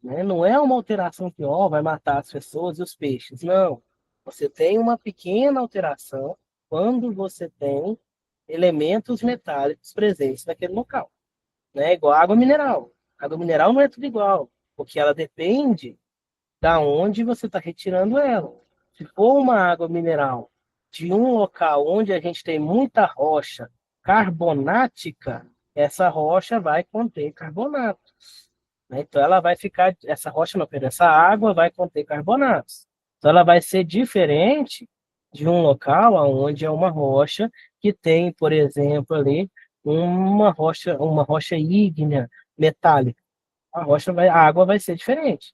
né? Não é uma alteração que vai matar as pessoas e os peixes, não. Você tem uma pequena alteração quando você tem elementos metálicos presentes naquele local, né? Igual a água mineral. A água mineral não é tudo igual, porque ela depende da onde você está retirando ela. Se for uma água mineral de um local onde a gente tem muita rocha carbonática, essa rocha vai conter carbonatos, né? Então ela vai ficar, essa rocha não, perdão, essa água vai conter carbonatos. Então ela vai ser diferente de um local onde é uma rocha que tem, por exemplo, ali uma rocha ígnea metálica. A água vai ser diferente.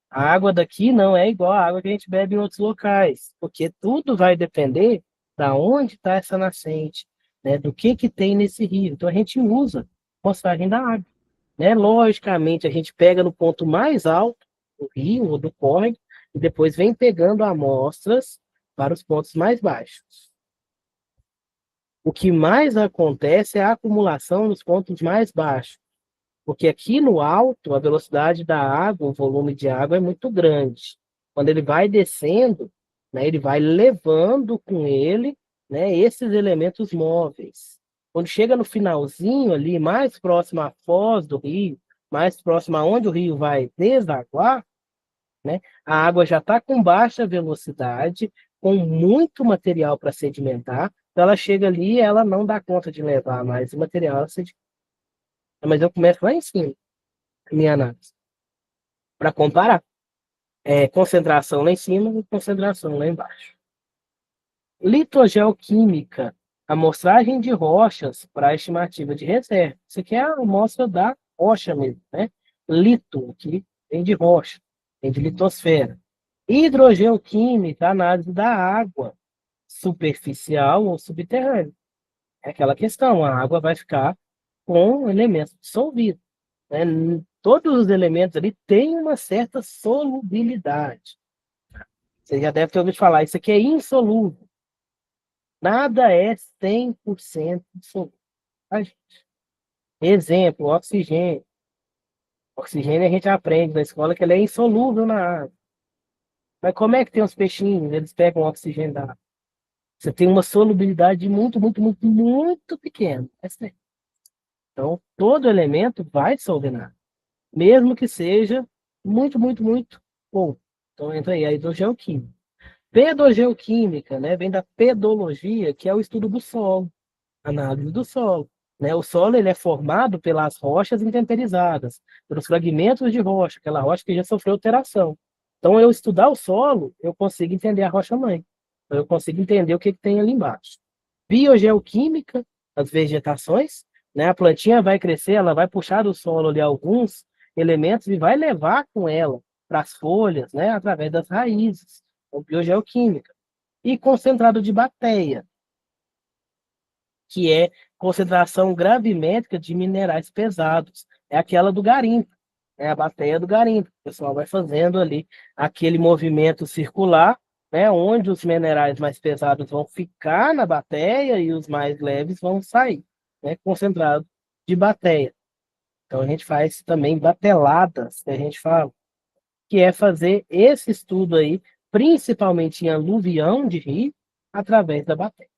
A água daqui não é igual à água que a gente bebe em outros locais, porque tudo vai depender da onde está essa nascente, né, do que tem nesse rio. Então a gente usa a amostragem da água, né? Logicamente a gente pega no ponto mais alto do rio ou do córrego e depois vem pegando amostras para os pontos mais baixos. O que mais acontece é a acumulação nos pontos mais baixos, porque aqui no alto, a velocidade da água, o volume de água é muito grande. Quando ele vai descendo, né, ele vai levando com ele, né, esses elementos móveis. Quando chega no finalzinho ali, mais próximo à foz do rio, mais próximo aonde o rio vai desaguar, né, a água já está com baixa velocidade, com muito material para sedimentar, então ela chega ali e ela não dá conta de levar mais o material a sedimentar. Mas eu começo lá em cima, a minha análise, para comparar. Concentração lá em cima e concentração lá embaixo. Litogeoquímica, amostragem de rochas para estimativa de reserva. Isso aqui é a amostra da rocha mesmo, né? Lito, que vem de rocha, vem de litosfera. Hidrogeoquímica, análise da água, superficial ou subterrânea. É aquela questão, a água vai ficar com elementos dissolvidos, né? Todos os elementos ali têm uma certa solubilidade. Você já deve ter ouvido falar, isso aqui é insolúvel. Nada é 100% insolúvel. Tá, gente? Exemplo, oxigênio. Oxigênio a gente aprende na escola que ele é insolúvel na água. Mas como é que tem os peixinhos? Eles pegam oxigênio da água. Você tem uma solubilidade muito, muito, muito, muito pequena. Então, todo elemento vai dissolver na água, mesmo que seja muito, muito, muito pouco. Então, entra aí a hidrogeoquímica. Pedogeoquímica, né, vem da pedologia, que é o estudo do solo, análise do solo. Né? O solo ele é formado pelas rochas intemperizadas, pelos fragmentos de rocha, aquela rocha que já sofreu alteração. Então, eu estudar o solo, eu consigo entender a rocha-mãe. Então, eu consigo entender o que, que tem ali embaixo. Biogeoquímica, as vegetações, né? A plantinha vai crescer, ela vai puxar do solo ali alguns elementos e vai levar com ela para as folhas, né? Através das raízes. Então, biogeoquímica. E concentrado de bactéria, que é concentração gravimétrica de minerais pesados. É aquela do garimpo, é a bateia do garimpo. O pessoal vai fazendo ali aquele movimento circular, né, onde os minerais mais pesados vão ficar na bateia e os mais leves vão sair, né, concentrado de bateia. Então a gente faz também bateladas, que a gente fala, que é fazer esse estudo aí, principalmente em aluvião de rio, através da bateia.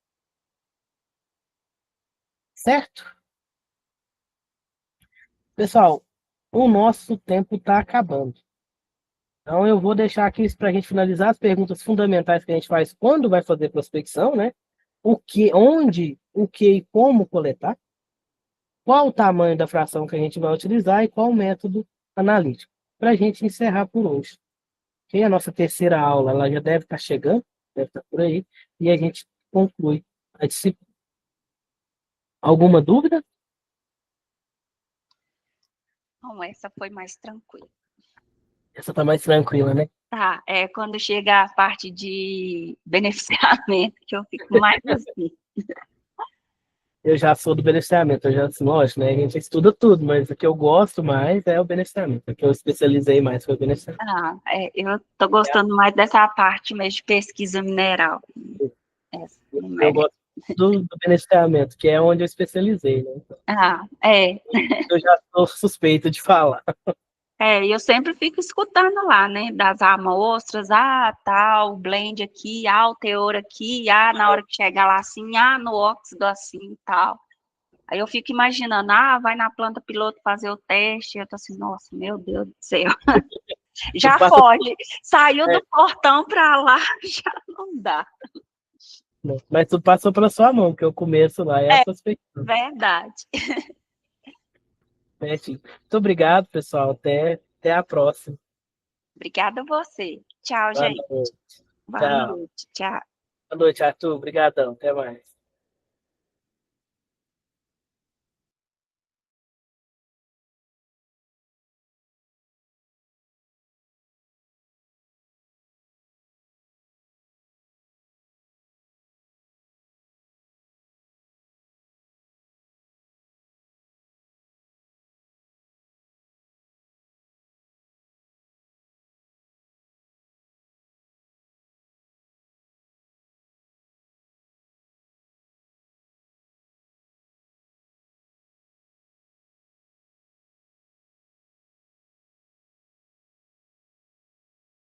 Certo? Pessoal, o nosso tempo está acabando. Então, eu vou deixar aqui para a gente finalizar as perguntas fundamentais que a gente faz quando vai fazer prospecção, né? O que, onde, o que e como coletar, qual o tamanho da fração que a gente vai utilizar e qual o método analítico. Para a gente encerrar por hoje. E a nossa terceira aula, ela já deve estar chegando, deve estar por aí, e a gente conclui a disciplina. Alguma dúvida? Bom, essa foi mais tranquila. Essa está mais tranquila, né? Tá, quando chega a parte de beneficiamento, que eu fico mais assim. Eu já sou do beneficiamento, eu já, assim, lógico, né? A gente estuda tudo, mas o que eu gosto mais é o beneficiamento. O que eu especializei mais foi o beneficiamento. Eu tô gostando mais dessa parte mesmo de pesquisa mineral. Essa, Eu gosto do beneficiamento, que é onde eu especializei, né? é. Eu já sou suspeito de falar. Eu sempre fico escutando lá, né, das amostras, tal, blend aqui, o teor aqui, na hora que chegar lá assim, no óxido assim e tal. Aí eu fico imaginando, vai na planta piloto fazer o teste, eu tô assim, nossa, meu Deus do céu. Tudo Já passa, pode, saiu é, do portão para lá, já não dá. mas tudo passou pela sua mão, que eu começo lá é a É prospecção. verdade. Certinho. Muito obrigado, pessoal. Até a próxima. Obrigada a você. Tchau, Boa gente. noite. Boa Tchau. noite. Tchau. Boa noite, Arthur. Obrigadão. Até mais.